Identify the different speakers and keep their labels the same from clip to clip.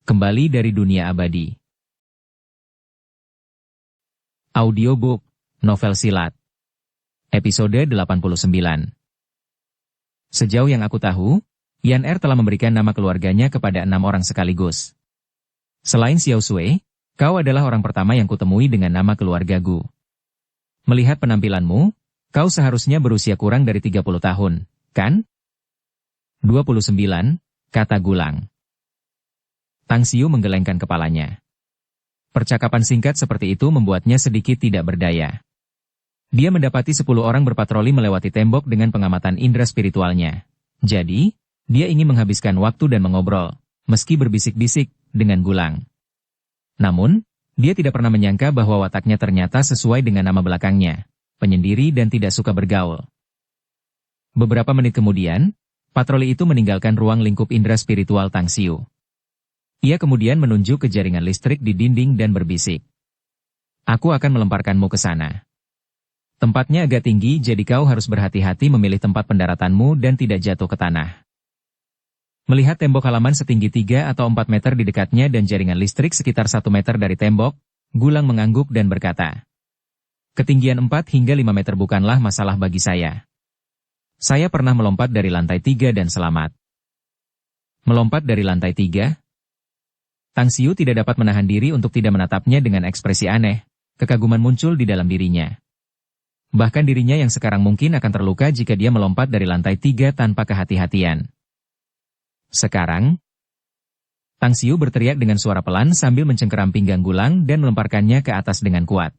Speaker 1: Kembali dari dunia abadi. Audiobook, novel silat. Episode 89. Sejauh yang aku tahu, Yan Er telah memberikan nama keluarganya kepada 6 orang sekaligus. Selain Xiao Sui, kau adalah orang pertama yang kutemui dengan nama keluarga Gu. Melihat penampilanmu, kau seharusnya berusia kurang dari 30 tahun, kan? 29, kata Gulang. Tang Xiu menggelengkan kepalanya. Percakapan singkat seperti itu membuatnya sedikit tidak berdaya. Dia mendapati 10 orang berpatroli melewati tembok dengan pengamatan indera spiritualnya. Jadi, dia ingin menghabiskan waktu dan mengobrol, meski berbisik-bisik, dengan Gulang. Namun, dia tidak pernah menyangka bahwa wataknya ternyata sesuai dengan nama belakangnya, penyendiri dan tidak suka bergaul. Beberapa menit kemudian, patroli itu meninggalkan ruang lingkup indera spiritual Tang Xiu. Ia kemudian menunjuk ke jaringan listrik di dinding dan berbisik. Aku akan melemparkanmu ke sana. Tempatnya agak tinggi jadi kau harus berhati-hati memilih tempat pendaratanmu dan tidak jatuh ke tanah. Melihat tembok halaman setinggi 3 atau 4 meter di dekatnya dan jaringan listrik sekitar 1 meter dari tembok, Gulang mengangguk dan berkata, ketinggian 4 hingga 5 meter bukanlah masalah bagi saya. Saya pernah melompat dari lantai 3 dan selamat. Melompat dari lantai 3? Tang Xiu tidak dapat menahan diri untuk tidak menatapnya dengan ekspresi aneh. Kekaguman muncul di dalam dirinya. Bahkan dirinya yang sekarang mungkin akan terluka jika dia melompat dari lantai 3 tanpa kehati-hatian. Sekarang, Tang Xiu berteriak dengan suara pelan sambil mencengkeram pinggang Gulang dan melemparkannya ke atas dengan kuat.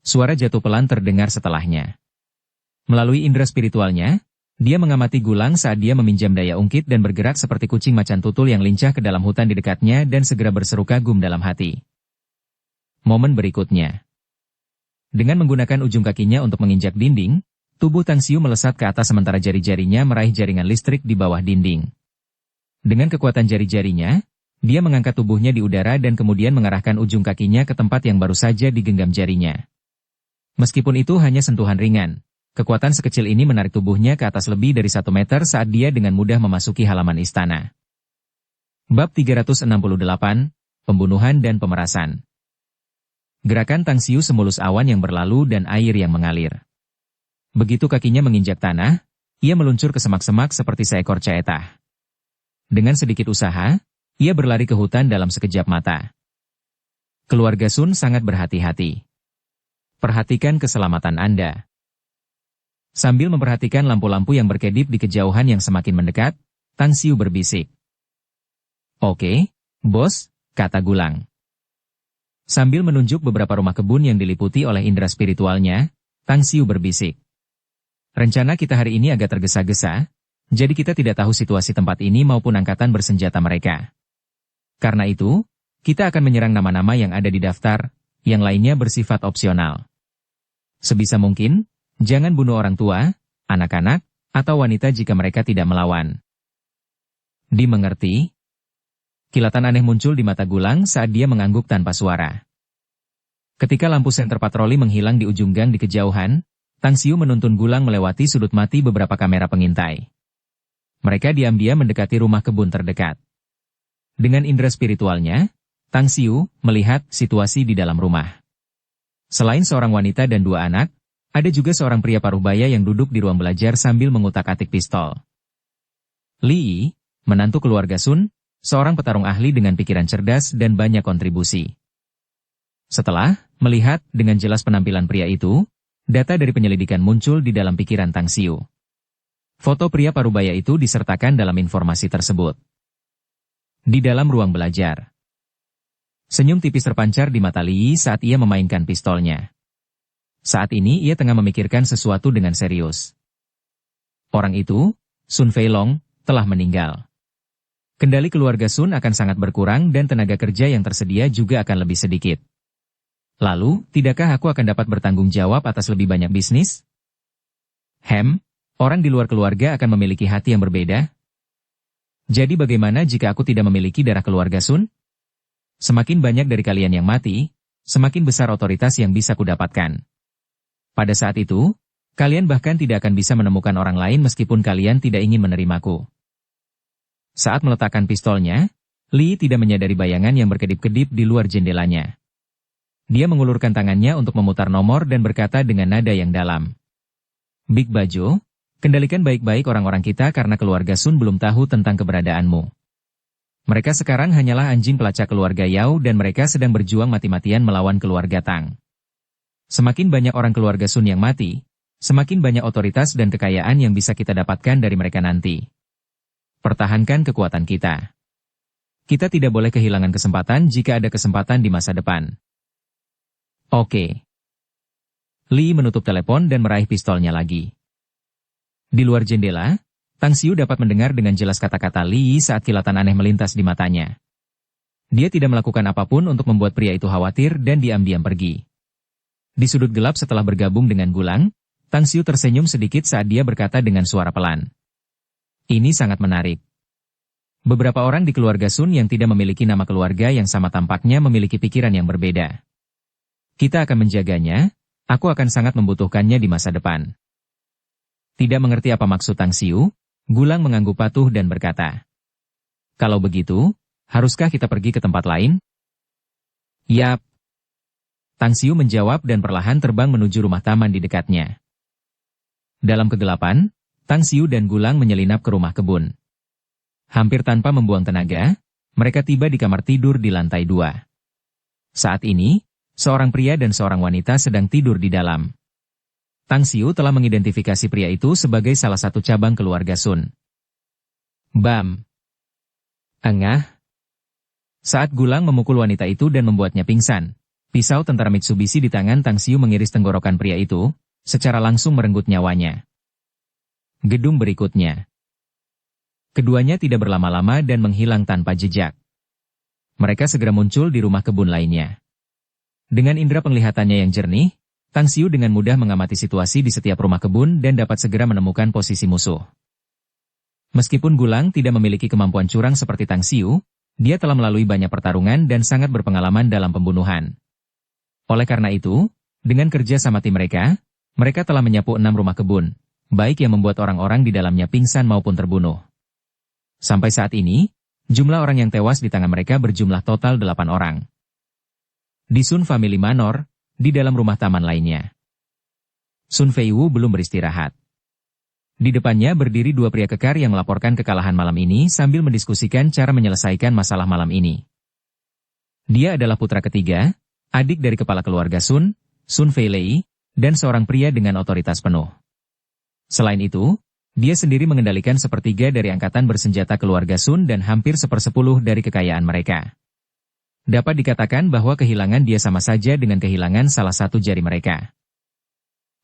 Speaker 1: Suara jatuh pelan terdengar setelahnya. Melalui indera spiritualnya, dia mengamati Gulang saat dia meminjam daya ungkit dan bergerak seperti kucing macan tutul yang lincah ke dalam hutan di dekatnya dan segera berseru kagum dalam hati. Momen berikutnya. Dengan menggunakan ujung kakinya untuk menginjak dinding, tubuh Tang Xiu melesat ke atas sementara jari-jarinya meraih jaringan listrik di bawah dinding. Dengan kekuatan jari-jarinya, dia mengangkat tubuhnya di udara dan kemudian mengarahkan ujung kakinya ke tempat yang baru saja digenggam jarinya. Meskipun itu hanya sentuhan ringan, kekuatan sekecil ini menarik tubuhnya ke atas lebih dari 1 meter saat dia dengan mudah memasuki halaman istana. Bab 368, Pembunuhan dan Pemerasan. Gerakan Tang Xiu semulus awan yang berlalu dan air yang mengalir. Begitu kakinya menginjak tanah, ia meluncur ke semak-semak seperti seekor caetah. Dengan sedikit usaha, ia berlari ke hutan dalam sekejap mata. Keluarga Sun sangat berhati-hati. Perhatikan keselamatan Anda. Sambil memperhatikan lampu-lampu yang berkedip di kejauhan yang semakin mendekat, Tang Xiu berbisik. Oke, bos, kata Gulang. Sambil menunjuk beberapa rumah kebun yang diliputi oleh indera spiritualnya, Tang Xiu berbisik. Rencana kita hari ini agak tergesa-gesa, jadi kita tidak tahu situasi tempat ini maupun angkatan bersenjata mereka. Karena itu, kita akan menyerang nama-nama yang ada di daftar, yang lainnya bersifat opsional. Sebisa mungkin, jangan bunuh orang tua, anak-anak, atau wanita jika mereka tidak melawan. Dimengerti? Kilatan aneh muncul di mata Gulang saat dia mengangguk tanpa suara. Ketika lampu senter patroli menghilang di ujung gang di kejauhan, Tang Xiu menuntun Gulang melewati sudut mati beberapa kamera pengintai. Mereka diam-diam mendekati rumah kebun terdekat. Dengan indera spiritualnya, Tang Xiu melihat situasi di dalam rumah. Selain seorang wanita dan 2 anak, ada juga seorang pria paruh baya yang duduk di ruang belajar sambil mengutak-atik pistol. Li Yi, menantu keluarga Sun, seorang petarung ahli dengan pikiran cerdas dan banyak kontribusi. Setelah melihat dengan jelas penampilan pria itu, data dari penyelidikan muncul di dalam pikiran Tang Xiu. Foto pria paruh baya itu disertakan dalam informasi tersebut. Di dalam ruang belajar. Senyum tipis terpancar di mata Li Yi saat ia memainkan pistolnya. Saat ini ia tengah memikirkan sesuatu dengan serius. Orang itu, Sun Feilong, telah meninggal. Kendali keluarga Sun akan sangat berkurang dan tenaga kerja yang tersedia juga akan lebih sedikit. Lalu, tidakkah aku akan dapat bertanggung jawab atas lebih banyak bisnis? Orang di luar keluarga akan memiliki hati yang berbeda? Jadi bagaimana jika aku tidak memiliki darah keluarga Sun? Semakin banyak dari kalian yang mati, semakin besar otoritas yang bisa kudapatkan. Pada saat itu, kalian bahkan tidak akan bisa menemukan orang lain meskipun kalian tidak ingin menerimaku. Saat meletakkan pistolnya, Li tidak menyadari bayangan yang berkedip-kedip di luar jendelanya. Dia mengulurkan tangannya untuk memutar nomor dan berkata dengan nada yang dalam. Big Bajo, kendalikan baik-baik orang-orang kita karena keluarga Sun belum tahu tentang keberadaanmu. Mereka sekarang hanyalah anjing pelacak keluarga Yao dan mereka sedang berjuang mati-matian melawan keluarga Tang. Semakin banyak orang keluarga Sun yang mati, semakin banyak otoritas dan kekayaan yang bisa kita dapatkan dari mereka nanti. Pertahankan kekuatan kita. Kita tidak boleh kehilangan kesempatan jika ada kesempatan di masa depan. Oke. Li menutup telepon dan meraih pistolnya lagi. Di luar jendela, Tang Xiu dapat mendengar dengan jelas kata-kata Li saat kilatan aneh melintas di matanya. Dia tidak melakukan apapun untuk membuat pria itu khawatir dan diam-diam pergi. Di sudut gelap setelah bergabung dengan Gulang, Tang Xiu tersenyum sedikit saat dia berkata dengan suara pelan. Ini sangat menarik. Beberapa orang di keluarga Sun yang tidak memiliki nama keluarga yang sama tampaknya memiliki pikiran yang berbeda. Kita akan menjaganya, aku akan sangat membutuhkannya di masa depan. Tidak mengerti apa maksud Tang Xiu, Gulang mengangguk patuh dan berkata. Kalau begitu, haruskah kita pergi ke tempat lain? Yap. Tang Xiu menjawab dan perlahan terbang menuju rumah taman di dekatnya. Dalam kegelapan, Tang Xiu dan Gulang menyelinap ke rumah kebun. Hampir tanpa membuang tenaga, mereka tiba di kamar tidur di lantai 2. Saat ini, seorang pria dan seorang wanita sedang tidur di dalam. Tang Xiu telah mengidentifikasi pria itu sebagai salah satu cabang keluarga Sun. Bam! Engah! Saat Gulang memukul wanita itu dan membuatnya pingsan, pisau tentara Mitsubishi di tangan Tang Xiu mengiris tenggorokan pria itu, secara langsung merenggut nyawanya. Gedung berikutnya. Keduanya tidak berlama-lama dan menghilang tanpa jejak. Mereka segera muncul di rumah kebun lainnya. Dengan indera penglihatannya yang jernih, Tang Xiu dengan mudah mengamati situasi di setiap rumah kebun dan dapat segera menemukan posisi musuh. Meskipun Gulang tidak memiliki kemampuan curang seperti Tang Xiu, dia telah melalui banyak pertarungan dan sangat berpengalaman dalam pembunuhan. Oleh karena itu, dengan kerja sama tim mereka telah menyapu 6 rumah kebun, baik yang membuat orang-orang di dalamnya pingsan maupun terbunuh. Sampai saat ini, jumlah orang yang tewas di tangan mereka berjumlah total 8 orang. Di Sun Family Manor, di dalam rumah taman lainnya. Sun Feiwu belum beristirahat. Di depannya berdiri 2 pria kekar yang melaporkan kekalahan malam ini sambil mendiskusikan cara menyelesaikan masalah malam ini. Dia adalah putra ketiga, adik dari kepala keluarga Sun, Sun Feilei, dan seorang pria dengan otoritas penuh. Selain itu, dia sendiri mengendalikan sepertiga dari angkatan bersenjata keluarga Sun dan hampir 1/10 dari kekayaan mereka. Dapat dikatakan bahwa kehilangan dia sama saja dengan kehilangan salah satu jari mereka.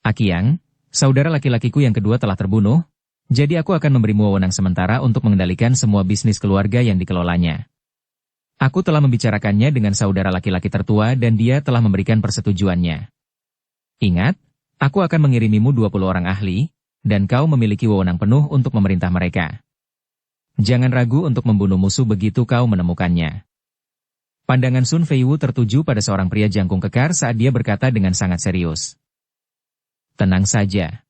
Speaker 1: Akiang, saudara laki-lakiku yang kedua telah terbunuh, jadi aku akan memberimu wewenang sementara untuk mengendalikan semua bisnis keluarga yang dikelolanya. Aku telah membicarakannya dengan saudara laki-laki tertua dan dia telah memberikan persetujuannya. Ingat, aku akan mengirimimu 20 orang ahli, dan kau memiliki wewenang penuh untuk memerintah mereka. Jangan ragu untuk membunuh musuh begitu kau menemukannya. Pandangan Sun Feiwu tertuju pada seorang pria jangkung kekar saat dia berkata dengan sangat serius. Tenang saja.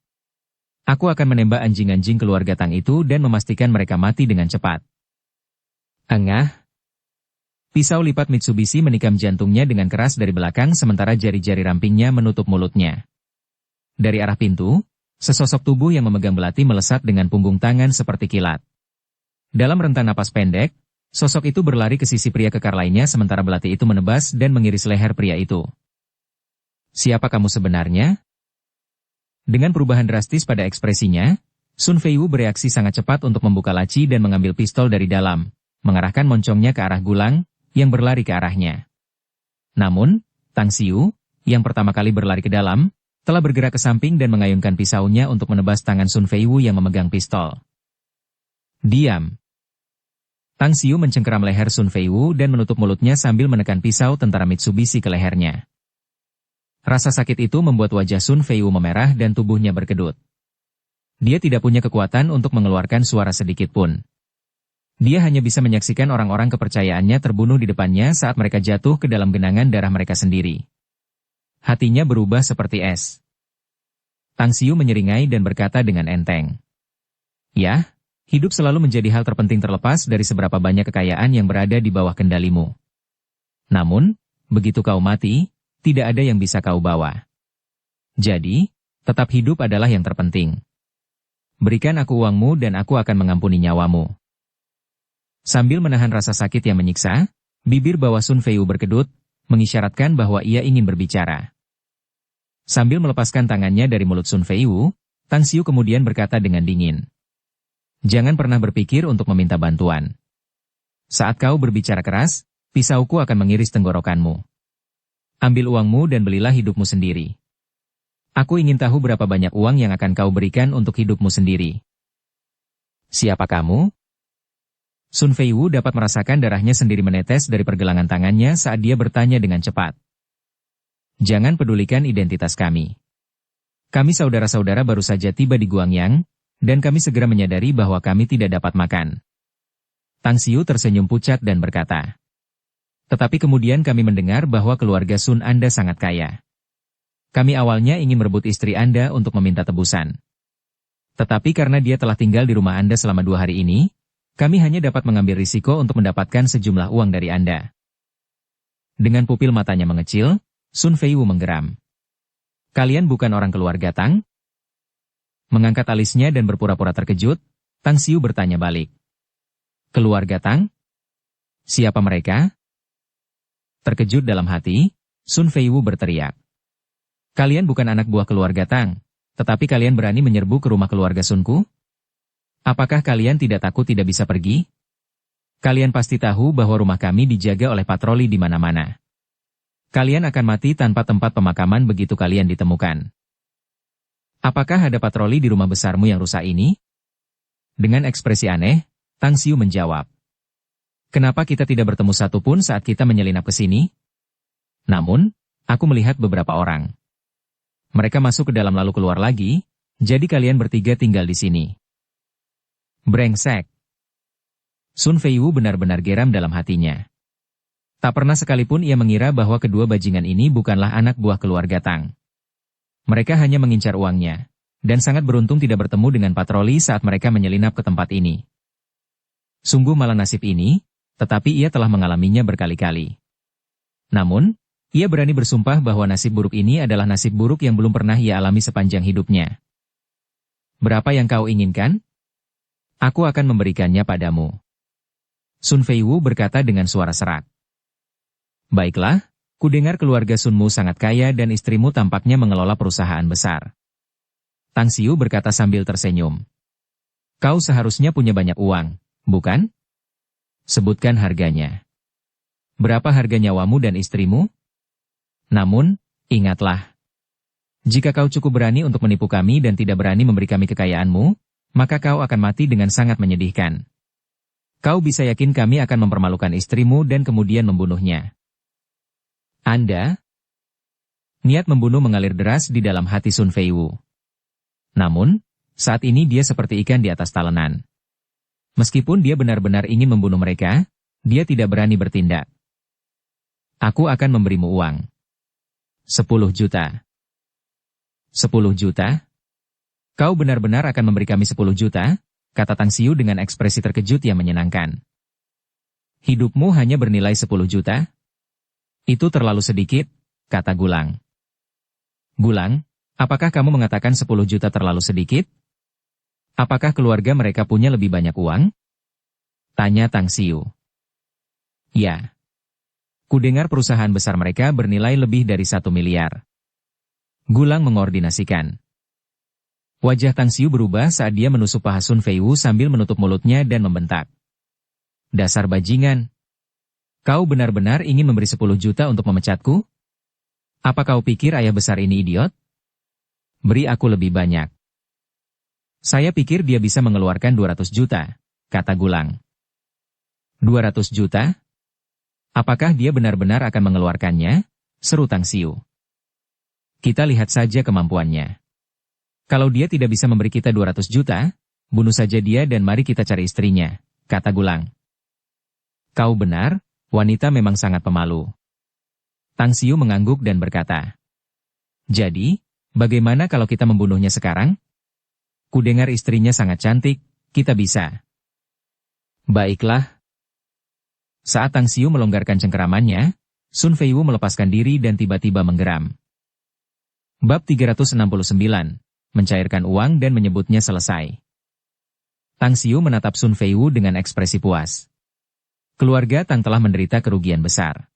Speaker 1: Aku akan menembak anjing-anjing keluarga Tang itu dan memastikan mereka mati dengan cepat. Engah. Pisau lipat Mitsubishi menikam jantungnya dengan keras dari belakang sementara jari-jari rampingnya menutup mulutnya. Dari arah pintu, sesosok tubuh yang memegang belati melesat dengan punggung tangan seperti kilat. Dalam rentang napas pendek, sosok itu berlari ke sisi pria kekar lainnya sementara belati itu menebas dan mengiris leher pria itu. Siapa kamu sebenarnya? Dengan perubahan drastis pada ekspresinya, Sun Feiwu bereaksi sangat cepat untuk membuka laci dan mengambil pistol dari dalam, mengarahkan moncongnya ke arah Gulang, yang berlari ke arahnya. Namun, Tang Xiu, yang pertama kali berlari ke dalam, telah bergerak ke samping dan mengayunkan pisaunya untuk menebas tangan Sun Feiwu yang memegang pistol. Diam. Tang Xiu mencengkeram leher Sun Feiwu dan menutup mulutnya sambil menekan pisau tentara Mitsubishi ke lehernya. Rasa sakit itu membuat wajah Sun Feiwu memerah dan tubuhnya berkedut. Dia tidak punya kekuatan untuk mengeluarkan suara sedikit pun. Dia hanya bisa menyaksikan orang-orang kepercayaannya terbunuh di depannya saat mereka jatuh ke dalam genangan darah mereka sendiri. Hatinya berubah seperti es. Tang Xiu menyeringai dan berkata dengan enteng. Ya, Hidup selalu menjadi hal terpenting terlepas dari seberapa banyak kekayaan yang berada di bawah kendalimu. Namun, begitu kau mati, tidak ada yang bisa kau bawa. Jadi, tetap hidup adalah yang terpenting. Berikan aku uangmu dan aku akan mengampuni nyawamu. Sambil menahan rasa sakit yang menyiksa, bibir bawah Sun Feiwu berkedut, mengisyaratkan bahwa ia ingin berbicara. Sambil melepaskan tangannya dari mulut Sun Feiwu, Tang Xiu kemudian berkata dengan dingin. Jangan pernah berpikir untuk meminta bantuan. Saat kau berbicara keras, pisauku akan mengiris tenggorokanmu. Ambil uangmu dan belilah hidupmu sendiri. Aku ingin tahu berapa banyak uang yang akan kau berikan untuk hidupmu sendiri. Siapa kamu? Sun Feiwu dapat merasakan darahnya sendiri menetes dari pergelangan tangannya saat dia bertanya dengan cepat. Jangan pedulikan identitas kami. Kami saudara-saudara baru saja tiba di Guangyang, dan kami segera menyadari bahwa kami tidak dapat makan. Tang Xiu tersenyum pucat dan berkata. Tetapi kemudian kami mendengar bahwa keluarga Sun Anda sangat kaya. Kami awalnya ingin merebut istri Anda untuk meminta tebusan. Tetapi karena dia telah tinggal di rumah Anda selama 2 hari ini, kami hanya dapat mengambil risiko untuk mendapatkan sejumlah uang dari Anda. Dengan pupil matanya mengecil, Sun Feiwu menggeram. Kalian bukan orang keluarga Tang? Mengangkat alisnya dan berpura-pura terkejut, Tang Xiu bertanya balik. Keluarga Tang? Siapa mereka? Terkejut dalam hati, Sun Feiwu berteriak. Kalian bukan anak buah keluarga Tang, tetapi kalian berani menyerbu ke rumah keluarga Sunku? Apakah kalian tidak takut tidak bisa pergi? Kalian pasti tahu bahwa rumah kami dijaga oleh patroli di mana-mana. Kalian akan mati tanpa tempat pemakaman begitu kalian ditemukan. Apakah ada patroli di rumah besarmu yang rusak ini? Dengan ekspresi aneh, Tang Xiu menjawab. Kenapa kita tidak bertemu satupun saat kita menyelinap ke sini? Namun, aku melihat beberapa orang. Mereka masuk ke dalam lalu keluar lagi, jadi kalian bertiga tinggal di sini. Brengsek. Sun Feiwu benar-benar geram dalam hatinya. Tak pernah sekalipun ia mengira bahwa kedua bajingan ini bukanlah anak buah keluarga Tang. Mereka hanya mengincar uangnya, dan sangat beruntung tidak bertemu dengan patroli saat mereka menyelinap ke tempat ini. Sungguh malang nasib ini, tetapi ia telah mengalaminya berkali-kali. Namun, ia berani bersumpah bahwa nasib buruk ini adalah nasib buruk yang belum pernah ia alami sepanjang hidupnya. Berapa yang kau inginkan? Aku akan memberikannya padamu. Sun Feiwu berkata dengan suara serak. Baiklah. Kudengar keluarga Sunmu sangat kaya dan istrimu tampaknya mengelola perusahaan besar. Tang Xiu berkata sambil tersenyum. Kau seharusnya punya banyak uang, bukan? Sebutkan harganya. Berapa harga nyawamu dan istrimu? Namun, ingatlah. Jika kau cukup berani untuk menipu kami dan tidak berani memberi kami kekayaanmu, maka kau akan mati dengan sangat menyedihkan. Kau bisa yakin kami akan mempermalukan istrimu dan kemudian membunuhnya. Anda? Niat membunuh mengalir deras di dalam hati Sun Feiwu. Namun, saat ini dia seperti ikan di atas talenan. Meskipun dia benar-benar ingin membunuh mereka, dia tidak berani bertindak. Aku akan memberimu uang. 10 juta. 10 juta? Kau benar-benar akan memberi kami 10 juta? Kata Tang Xiu dengan ekspresi terkejut yang menyenangkan. Hidupmu hanya bernilai 10 juta? Itu terlalu sedikit, kata Gulang. Gulang, apakah kamu mengatakan 10 juta terlalu sedikit? Apakah keluarga mereka punya lebih banyak uang? Tanya Tang Xiu. Ya. Kudengar perusahaan besar mereka bernilai lebih dari 1 miliar. Gulang mengordinasikan. Wajah Tang Xiu berubah saat dia menusuk paha Sun Feiwu sambil menutup mulutnya dan membentak. Dasar bajingan. Kau benar-benar ingin memberi 10 juta untuk memecatku? Apa kau pikir ayah besar ini idiot? Beri aku lebih banyak. Saya pikir dia bisa mengeluarkan 200 juta, kata Gulang. 200 juta? Apakah dia benar-benar akan mengeluarkannya? Seru Tang Xiu. Kita lihat saja kemampuannya. Kalau dia tidak bisa memberi kita 200 juta, bunuh saja dia dan mari kita cari istrinya, kata Gulang. Kau benar, wanita memang sangat pemalu. Tang Xiu mengangguk dan berkata. Jadi, bagaimana kalau kita membunuhnya sekarang? Kudengar istrinya sangat cantik, kita bisa. Baiklah. Saat Tang Xiu melonggarkan cengkeramannya, Sun Feiwu melepaskan diri dan tiba-tiba menggeram. Bab 369, mencairkan uang dan menyebutnya selesai. Tang Xiu menatap Sun Feiwu dengan ekspresi puas. Keluarga Tang telah menderita kerugian besar.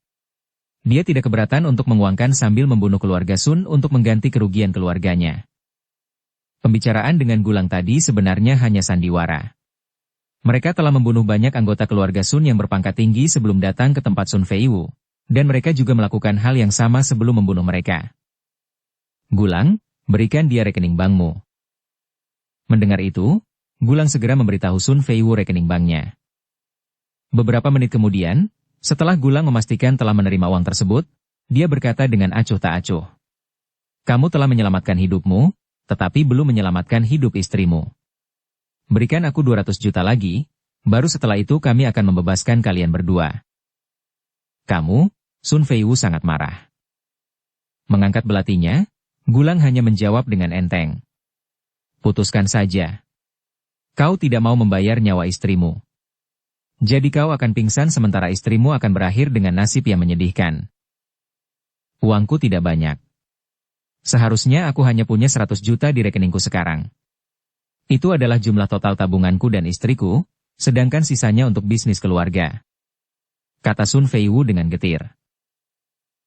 Speaker 1: Dia tidak keberatan untuk menguangkan sambil membunuh keluarga Sun untuk mengganti kerugian keluarganya. Pembicaraan dengan Gulang tadi sebenarnya hanya sandiwara. Mereka telah membunuh banyak anggota keluarga Sun yang berpangkat tinggi sebelum datang ke tempat Sun Feiwu, dan mereka juga melakukan hal yang sama sebelum membunuh mereka. Gulang, berikan dia rekening bankmu. Mendengar itu, Gulang segera memberitahu Sun Feiwu rekening banknya. Beberapa menit kemudian, setelah Gulang memastikan telah menerima uang tersebut, dia berkata dengan acuh tak acuh. Kamu telah menyelamatkan hidupmu, tetapi belum menyelamatkan hidup istrimu. Berikan aku 200 juta lagi, baru setelah itu kami akan membebaskan kalian berdua. Kamu, Sun Feiwu sangat marah. Mengangkat belatinya, Gulang hanya menjawab dengan enteng. Putuskan saja. Kau tidak mau membayar nyawa istrimu. Jadi kau akan pingsan sementara istrimu akan berakhir dengan nasib yang menyedihkan. Uangku tidak banyak. Seharusnya aku hanya punya 100 juta di rekeningku sekarang. Itu adalah jumlah total tabunganku dan istriku, sedangkan sisanya untuk bisnis keluarga. Kata Sun Feiwu dengan getir.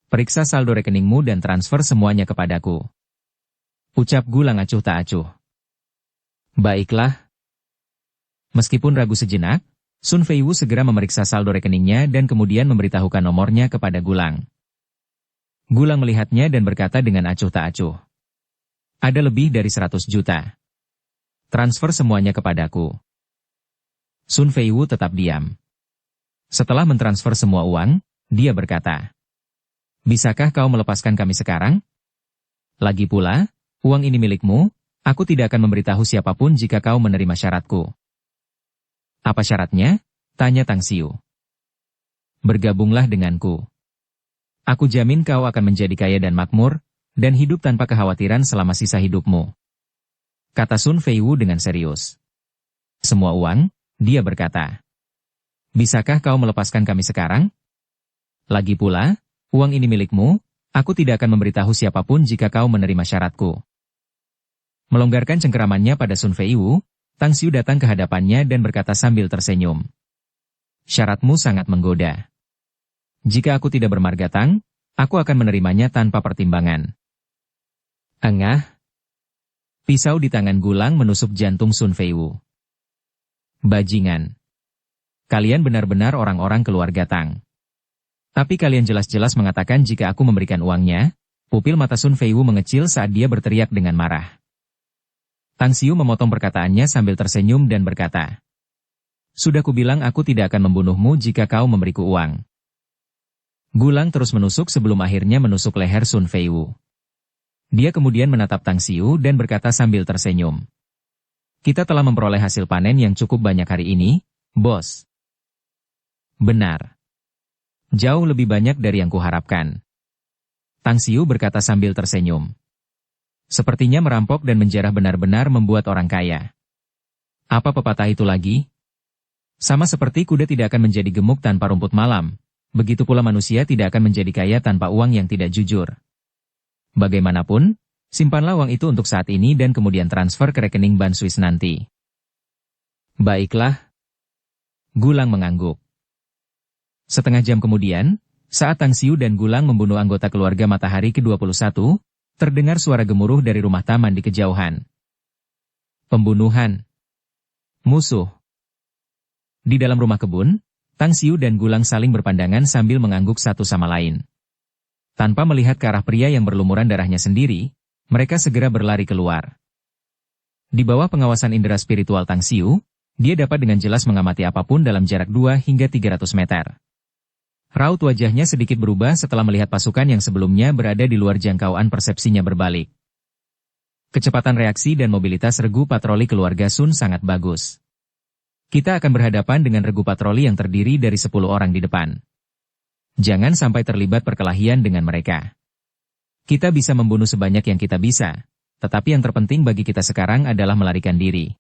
Speaker 1: Periksa saldo rekeningmu dan transfer semuanya kepadaku. Ucap Gulang acuh tak acuh. Baiklah. Meskipun ragu sejenak, Sun Feiwu segera memeriksa saldo rekeningnya dan kemudian memberitahukan nomornya kepada Gulang. Gulang melihatnya dan berkata dengan acuh tak acuh. Ada lebih dari 100 juta. Transfer semuanya kepadaku. Sun Feiwu tetap diam. Setelah mentransfer semua uang, dia berkata, bisakah kau melepaskan kami sekarang? Lagi pula, uang ini milikmu, aku tidak akan memberitahu siapapun jika kau menerima syaratku. Apa syaratnya? Tanya Tang Xiu. Bergabunglah denganku. Aku jamin kau akan menjadi kaya dan makmur, dan hidup tanpa kekhawatiran selama sisa hidupmu. Kata Sun Feiwu dengan serius. Semua uang, dia berkata. Bisakah kau melepaskan kami sekarang? Lagi pula, uang ini milikmu, aku tidak akan memberitahu siapapun jika kau menerima syaratku. Melonggarkan cengkeramannya pada Sun Feiwu, Tang Xiu datang ke hadapannya dan berkata sambil tersenyum. Syaratmu sangat menggoda. Jika aku tidak bermarga Tang, aku akan menerimanya tanpa pertimbangan. Engah. Pisau di tangan Gulang menusuk jantung Sun Feiwu. Bajingan. Kalian benar-benar orang-orang keluarga Tang. Tapi kalian jelas-jelas mengatakan jika aku memberikan uangnya, pupil mata Sun Feiwu mengecil saat dia berteriak dengan marah. Tang Xiu memotong perkataannya sambil tersenyum dan berkata, sudah kubilang aku tidak akan membunuhmu jika kau memberiku uang. Gulang terus menusuk sebelum akhirnya menusuk leher Sun Feiwu. Dia kemudian menatap Tang Xiu dan berkata sambil tersenyum. Kita telah memperoleh hasil panen yang cukup banyak hari ini, bos. Benar. Jauh lebih banyak dari yang kuharapkan. Tang Xiu berkata sambil tersenyum. Sepertinya merampok dan menjarah benar-benar membuat orang kaya. Apa pepatah itu lagi? Sama seperti kuda tidak akan menjadi gemuk tanpa rumput malam, begitu pula manusia tidak akan menjadi kaya tanpa uang yang tidak jujur. Bagaimanapun, simpanlah uang itu untuk saat ini dan kemudian transfer ke rekening Ban Swiss nanti. Baiklah. Gulang mengangguk. Setengah jam kemudian, saat Tang Xiu dan Gulang membunuh anggota keluarga Matahari ke-21, terdengar suara gemuruh dari rumah taman di kejauhan. Pembunuhan. Musuh. Di dalam rumah kebun, Tang Xiu dan Gulang saling berpandangan sambil mengangguk satu sama lain. Tanpa melihat ke arah pria yang berlumuran darahnya sendiri, mereka segera berlari keluar. Di bawah pengawasan indera spiritual Tang Xiu, dia dapat dengan jelas mengamati apapun dalam jarak 2 hingga 300 meter. Raut wajahnya sedikit berubah setelah melihat pasukan yang sebelumnya berada di luar jangkauan persepsinya berbalik. Kecepatan reaksi dan mobilitas regu patroli keluarga Sun sangat bagus. Kita akan berhadapan dengan regu patroli yang terdiri dari 10 orang di depan. Jangan sampai terlibat perkelahian dengan mereka. Kita bisa membunuh sebanyak yang kita bisa, tetapi yang terpenting bagi kita sekarang adalah melarikan diri.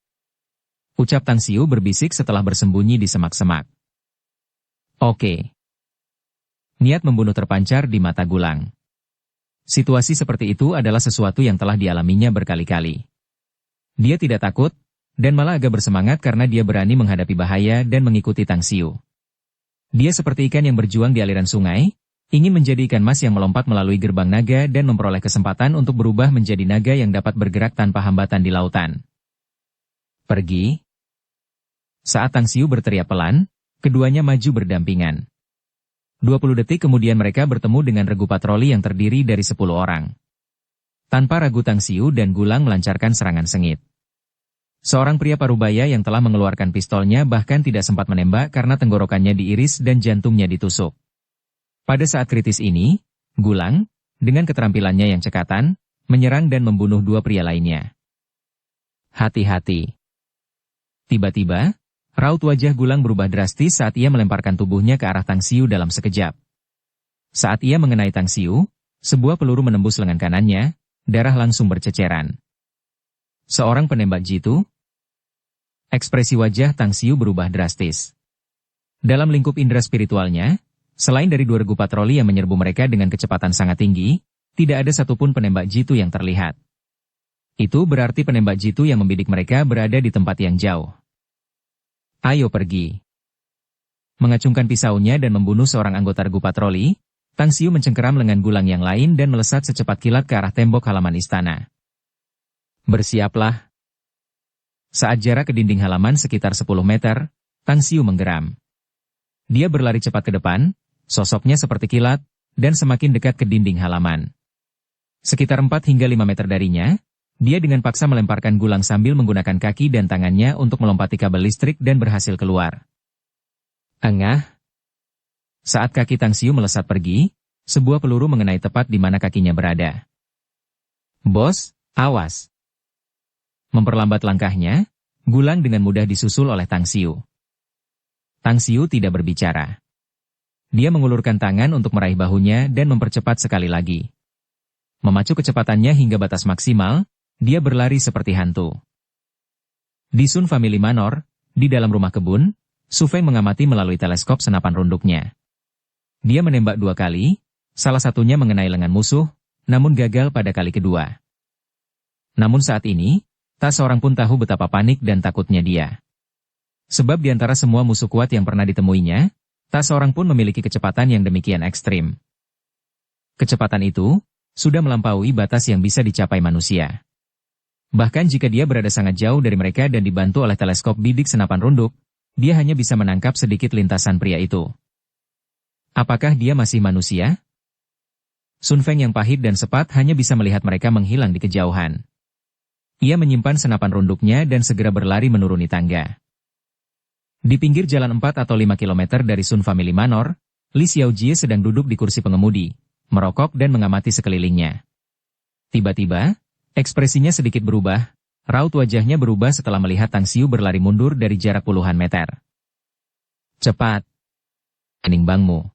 Speaker 1: Ucap Tang Xiu berbisik setelah bersembunyi di semak-semak. Oke. Niat membunuh terpancar di mata Gulang. Situasi seperti itu adalah sesuatu yang telah dialaminya berkali-kali. Dia tidak takut, dan malah agak bersemangat karena dia berani menghadapi bahaya dan mengikuti Tang Xiu. Dia seperti ikan yang berjuang di aliran sungai, ingin menjadi ikan mas yang melompat melalui gerbang naga dan memperoleh kesempatan untuk berubah menjadi naga yang dapat bergerak tanpa hambatan di lautan. Pergi. Saat Tang Xiu berteriak pelan, keduanya maju berdampingan. 20 detik kemudian mereka bertemu dengan regu patroli yang terdiri dari 10 orang. Tanpa ragu Tang Xiu dan Gulang melancarkan serangan sengit. Seorang pria parubaya yang telah mengeluarkan pistolnya bahkan tidak sempat menembak karena tenggorokannya diiris dan jantungnya ditusuk. Pada saat kritis ini, Gulang, dengan keterampilannya yang cekatan, menyerang dan membunuh 2 pria lainnya. Hati-hati. Tiba-tiba, raut wajah Gulang berubah drastis saat ia melemparkan tubuhnya ke arah Tang Xiu dalam sekejap. Saat ia mengenai Tang Xiu, sebuah peluru menembus lengan kanannya, darah langsung berceceran. Seorang penembak jitu? Ekspresi wajah Tang Xiu berubah drastis. Dalam lingkup indera spiritualnya, selain dari 2 regu patroli yang menyerbu mereka dengan kecepatan sangat tinggi, tidak ada satupun penembak jitu yang terlihat. Itu berarti penembak jitu yang membidik mereka berada di tempat yang jauh. Ayo pergi. Mengacungkan pisaunya dan membunuh seorang anggota regu patroli, Tang Xiu mencengkeram lengan Gulang yang lain dan melesat secepat kilat ke arah tembok halaman istana. Bersiaplah. Saat jarak ke dinding halaman sekitar 10 meter, Tang Xiu menggeram. Dia berlari cepat ke depan, sosoknya seperti kilat, dan semakin dekat ke dinding halaman. Sekitar 4 hingga 5 meter darinya, dia dengan paksa melemparkan Gulang sambil menggunakan kaki dan tangannya untuk melompati kabel listrik dan berhasil keluar. Engah. Saat kaki Tang Xiu melesat pergi, sebuah peluru mengenai tepat di mana kakinya berada. Bos, awas. Memperlambat langkahnya, Gulang dengan mudah disusul oleh Tang Xiu. Tang Xiu tidak berbicara. Dia mengulurkan tangan untuk meraih bahunya dan mempercepat sekali lagi. Memacu kecepatannya hingga batas maksimal, dia berlari seperti hantu. Di Sun Family Manor, di dalam rumah kebun, Su Feng mengamati melalui teleskop senapan runduknya. Dia menembak 2 kali, salah satunya mengenai lengan musuh, namun gagal pada kali kedua. Namun saat ini, tak seorang pun tahu betapa panik dan takutnya dia. Sebab di antara semua musuh kuat yang pernah ditemuinya, tak seorang pun memiliki kecepatan yang demikian ekstrim. Kecepatan itu sudah melampaui batas yang bisa dicapai manusia. Bahkan jika dia berada sangat jauh dari mereka dan dibantu oleh teleskop bidik senapan runduk, dia hanya bisa menangkap sedikit lintasan pria itu. Apakah dia masih manusia? Sun Feng yang pahit dan sepat hanya bisa melihat mereka menghilang di kejauhan. Ia menyimpan senapan runduknya dan segera berlari menuruni tangga. Di pinggir jalan 4 atau 5 kilometer dari Sun Family Manor, Li Xiaojie sedang duduk di kursi pengemudi, merokok dan mengamati sekelilingnya. Tiba-tiba, ekspresinya sedikit berubah, raut wajahnya berubah setelah melihat Tang Xiu berlari mundur dari jarak puluhan meter. Cepat. Kenimbangmu.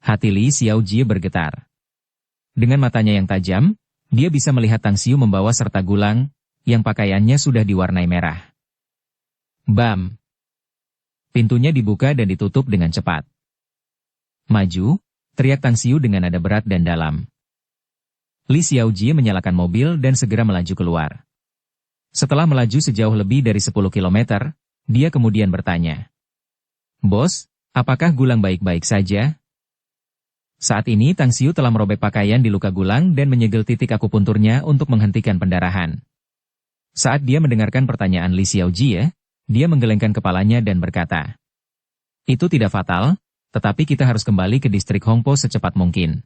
Speaker 1: Hati Li Xiaojie bergetar. Dengan matanya yang tajam, dia bisa melihat Tang Xiu membawa serta Gulang, yang pakaiannya sudah diwarnai merah. Bam! Pintunya dibuka dan ditutup dengan cepat. Maju, teriak Tang Xiu dengan nada berat dan dalam. Li Xiaojie menyalakan mobil dan segera melaju keluar. Setelah melaju sejauh lebih dari 10 kilometer, dia kemudian bertanya. Bos, apakah Gulang baik-baik saja? Saat ini Tang Xiu telah merobek pakaian di luka Gulang dan menyegel titik akupunturnya untuk menghentikan pendarahan. Saat dia mendengarkan pertanyaan Li Xiaojie, dia menggelengkan kepalanya dan berkata, itu tidak fatal, tetapi kita harus kembali ke distrik Hongpo secepat mungkin.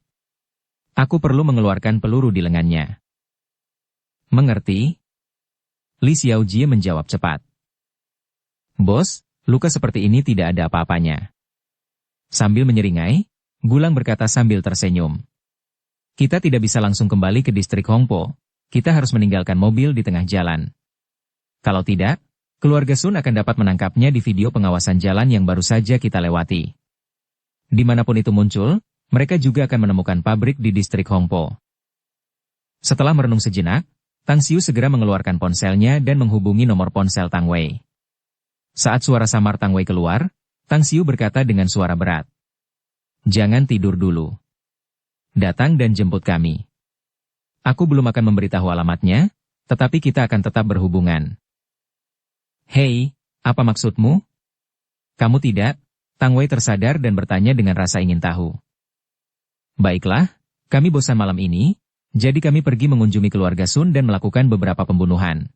Speaker 1: Aku perlu mengeluarkan peluru di lengannya. Mengerti? Li Xiaojie menjawab cepat. Bos, luka seperti ini tidak ada apa-apanya. Sambil menyeringai, Gulang berkata sambil tersenyum. Kita tidak bisa langsung kembali ke distrik Hongpo, kita harus meninggalkan mobil di tengah jalan. Kalau tidak, keluarga Sun akan dapat menangkapnya di video pengawasan jalan yang baru saja kita lewati. Dimanapun itu muncul, mereka juga akan menemukan pabrik di distrik Hongpo. Setelah merenung sejenak, Tang Xiu segera mengeluarkan ponselnya dan menghubungi nomor ponsel Tang Wei. Saat suara samar Tang Wei keluar, Tang Xiu berkata dengan suara berat. Jangan tidur dulu. Datang dan jemput kami. Aku belum akan memberitahu alamatnya, tetapi kita akan tetap berhubungan. Hei, apa maksudmu? Kamu tidak? Tang Wei tersadar dan bertanya dengan rasa ingin tahu. Baiklah, kami bosan malam ini, jadi kami pergi mengunjungi keluarga Sun dan melakukan beberapa pembunuhan.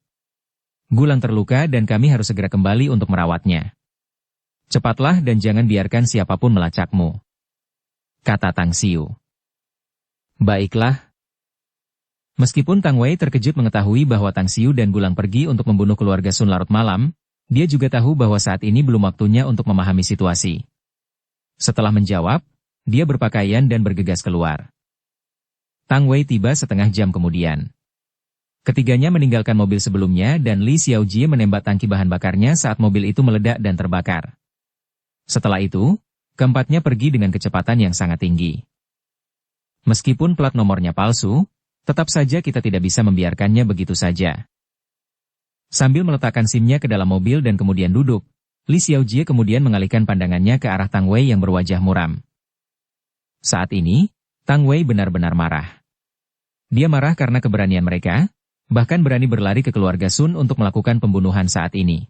Speaker 1: Gulang terluka dan kami harus segera kembali untuk merawatnya. Cepatlah dan jangan biarkan siapapun melacakmu, kata Tang Xiu. Baiklah. Meskipun Tang Wei terkejut mengetahui bahwa Tang Xiu dan Gulang pergi untuk membunuh keluarga Sun larut malam, dia juga tahu bahwa saat ini belum waktunya untuk memahami situasi. Setelah menjawab, dia berpakaian dan bergegas keluar. Tang Wei tiba setengah jam kemudian. Ketiganya meninggalkan mobil sebelumnya dan Li Xiaojie menembak tangki bahan bakarnya saat mobil itu meledak dan terbakar. Setelah itu, keempatnya pergi dengan kecepatan yang sangat tinggi. Meskipun plat nomornya palsu, tetap saja kita tidak bisa membiarkannya begitu saja. Sambil meletakkan SIM-nya ke dalam mobil dan kemudian duduk, Li Xiaojie kemudian mengalihkan pandangannya ke arah Tang Wei yang berwajah muram. Saat ini, Tang Wei benar-benar marah. Dia marah karena keberanian mereka, bahkan berani berlari ke keluarga Sun untuk melakukan pembunuhan saat ini.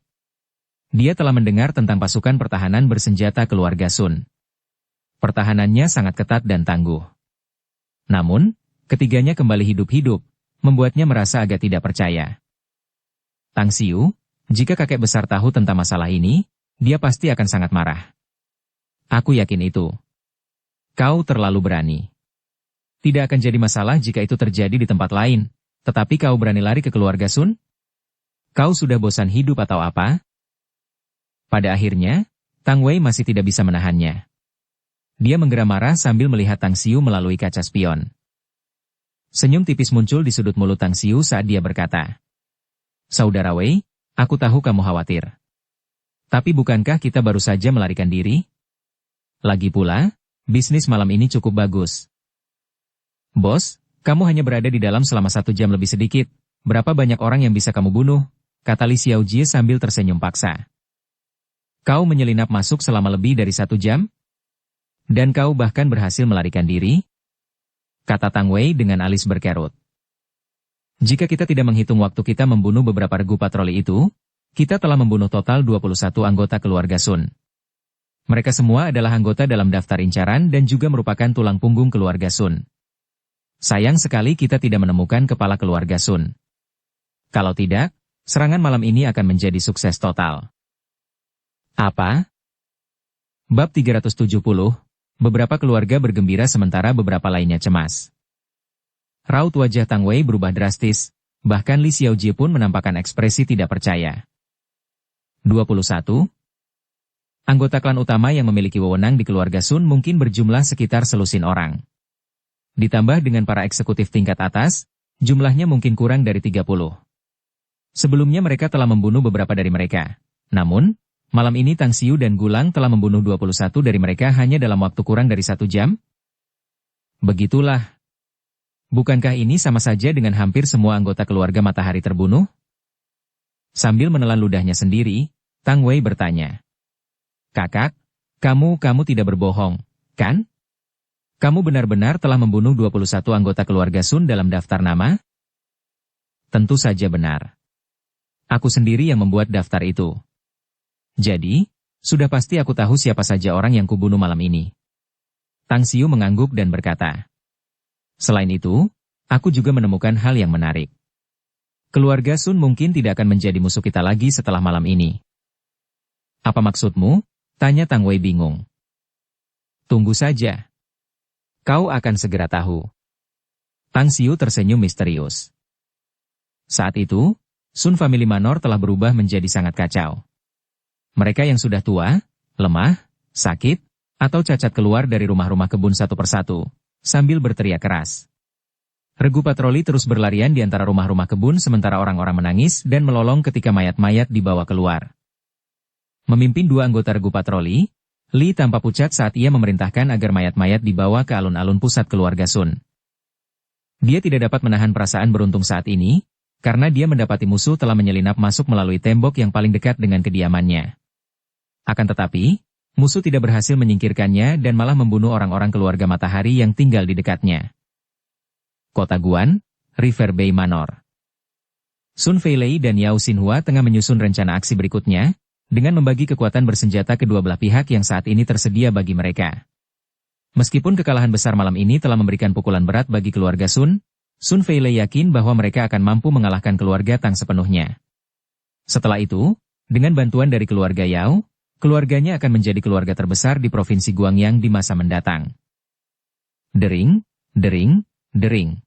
Speaker 1: Dia telah mendengar tentang pasukan pertahanan bersenjata keluarga Sun. Pertahanannya sangat ketat dan tangguh. Namun, ketiganya kembali hidup-hidup, membuatnya merasa agak tidak percaya. Tang Xiu, jika kakek besar tahu tentang masalah ini, dia pasti akan sangat marah. Aku yakin itu. Kau terlalu berani. Tidak akan jadi masalah jika itu terjadi di tempat lain, tetapi kau berani lari ke keluarga Sun? Kau sudah bosan hidup atau apa? Pada akhirnya, Tang Wei masih tidak bisa menahannya. Dia menggeram marah sambil melihat Tang Xiu melalui kaca spion. Senyum tipis muncul di sudut mulut Tang Xiu saat dia berkata, Saudara Wei, aku tahu kamu khawatir. Tapi bukankah kita baru saja melarikan diri? Lagi pula, bisnis malam ini cukup bagus. Bos, kamu hanya berada di dalam selama 1 jam lebih sedikit. Berapa banyak orang yang bisa kamu bunuh? Kata Li Xiaojie sambil tersenyum paksa. Kau menyelinap masuk selama lebih dari 1 jam? Dan kau bahkan berhasil melarikan diri? Kata Tang Wei dengan alis berkerut. Jika kita tidak menghitung waktu kita membunuh beberapa regu patroli itu, kita telah membunuh total 21 anggota keluarga Sun. Mereka semua adalah anggota dalam daftar incaran dan juga merupakan tulang punggung keluarga Sun. Sayang sekali kita tidak menemukan kepala keluarga Sun. Kalau tidak, serangan malam ini akan menjadi sukses total. Apa? Bab 370, beberapa keluarga bergembira sementara beberapa lainnya cemas. Raut wajah Tang Wei berubah drastis, bahkan Li Xiaojie pun menampakkan ekspresi tidak percaya. 21. Anggota klan utama yang memiliki wewenang di keluarga Sun mungkin berjumlah sekitar selusin orang. Ditambah dengan para eksekutif tingkat atas, jumlahnya mungkin kurang dari 30. Sebelumnya mereka telah membunuh beberapa dari mereka. Namun, malam ini Tang Xiu dan Gulang telah membunuh 21 dari mereka hanya dalam waktu kurang dari 1 jam? Begitulah. Bukankah ini sama saja dengan hampir semua anggota keluarga Matahari terbunuh? Sambil menelan ludahnya sendiri, Tang Wei bertanya. Kakak, kamu tidak berbohong, kan? Kamu benar-benar telah membunuh 21 anggota keluarga Sun dalam daftar nama? Tentu saja benar. Aku sendiri yang membuat daftar itu. Jadi, sudah pasti aku tahu siapa saja orang yang kubunuh malam ini. Tang Xiu mengangguk dan berkata. Selain itu, aku juga menemukan hal yang menarik. Keluarga Sun mungkin tidak akan menjadi musuh kita lagi setelah malam ini. Apa maksudmu? Tanya Tang Wei bingung. Tunggu saja. Kau akan segera tahu. Tang Xiu tersenyum misterius. Saat itu, Sun Family Manor telah berubah menjadi sangat kacau. Mereka yang sudah tua, lemah, sakit, atau cacat keluar dari rumah-rumah kebun satu persatu, sambil berteriak keras. Regu patroli terus berlarian di antara rumah-rumah kebun sementara orang-orang menangis dan melolong ketika mayat-mayat dibawa keluar. Memimpin 2 anggota regu patroli, Li tampak pucat saat ia memerintahkan agar mayat-mayat dibawa ke alun-alun pusat keluarga Sun. Dia tidak dapat menahan perasaan beruntung saat ini, karena dia mendapati musuh telah menyelinap masuk melalui tembok yang paling dekat dengan kediamannya. Akan tetapi, musuh tidak berhasil menyingkirkannya dan malah membunuh orang-orang keluarga Matahari yang tinggal di dekatnya. Kota Guan, River Bay Manor. Sun Feilei dan Yao Xinhua tengah menyusun rencana aksi berikutnya, dengan membagi kekuatan bersenjata kedua belah pihak yang saat ini tersedia bagi mereka. Meskipun kekalahan besar malam ini telah memberikan pukulan berat bagi keluarga Sun, Sun Feilei yakin bahwa mereka akan mampu mengalahkan keluarga Tang sepenuhnya. Setelah itu, dengan bantuan dari keluarga Yao, keluarganya akan menjadi keluarga terbesar di Provinsi Guangyang di masa mendatang. Dering, dering, dering.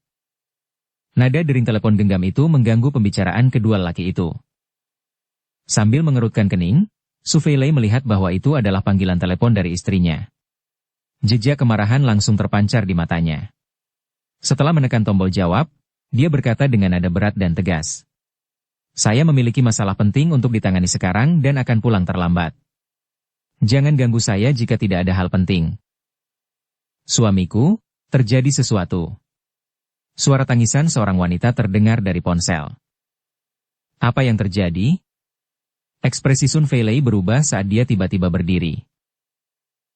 Speaker 1: Nada dering telepon genggam itu mengganggu pembicaraan kedua lelaki itu. Sambil mengerutkan kening, Su Feilei melihat bahwa itu adalah panggilan telepon dari istrinya. Jejak kemarahan langsung terpancar di matanya. Setelah menekan tombol jawab, dia berkata dengan nada berat dan tegas. Saya memiliki masalah penting untuk ditangani sekarang dan akan pulang terlambat. Jangan ganggu saya jika tidak ada hal penting. Suamiku, terjadi sesuatu. Suara tangisan seorang wanita terdengar dari ponsel. Apa yang terjadi? Ekspresi Sun Feilei berubah saat dia tiba-tiba berdiri.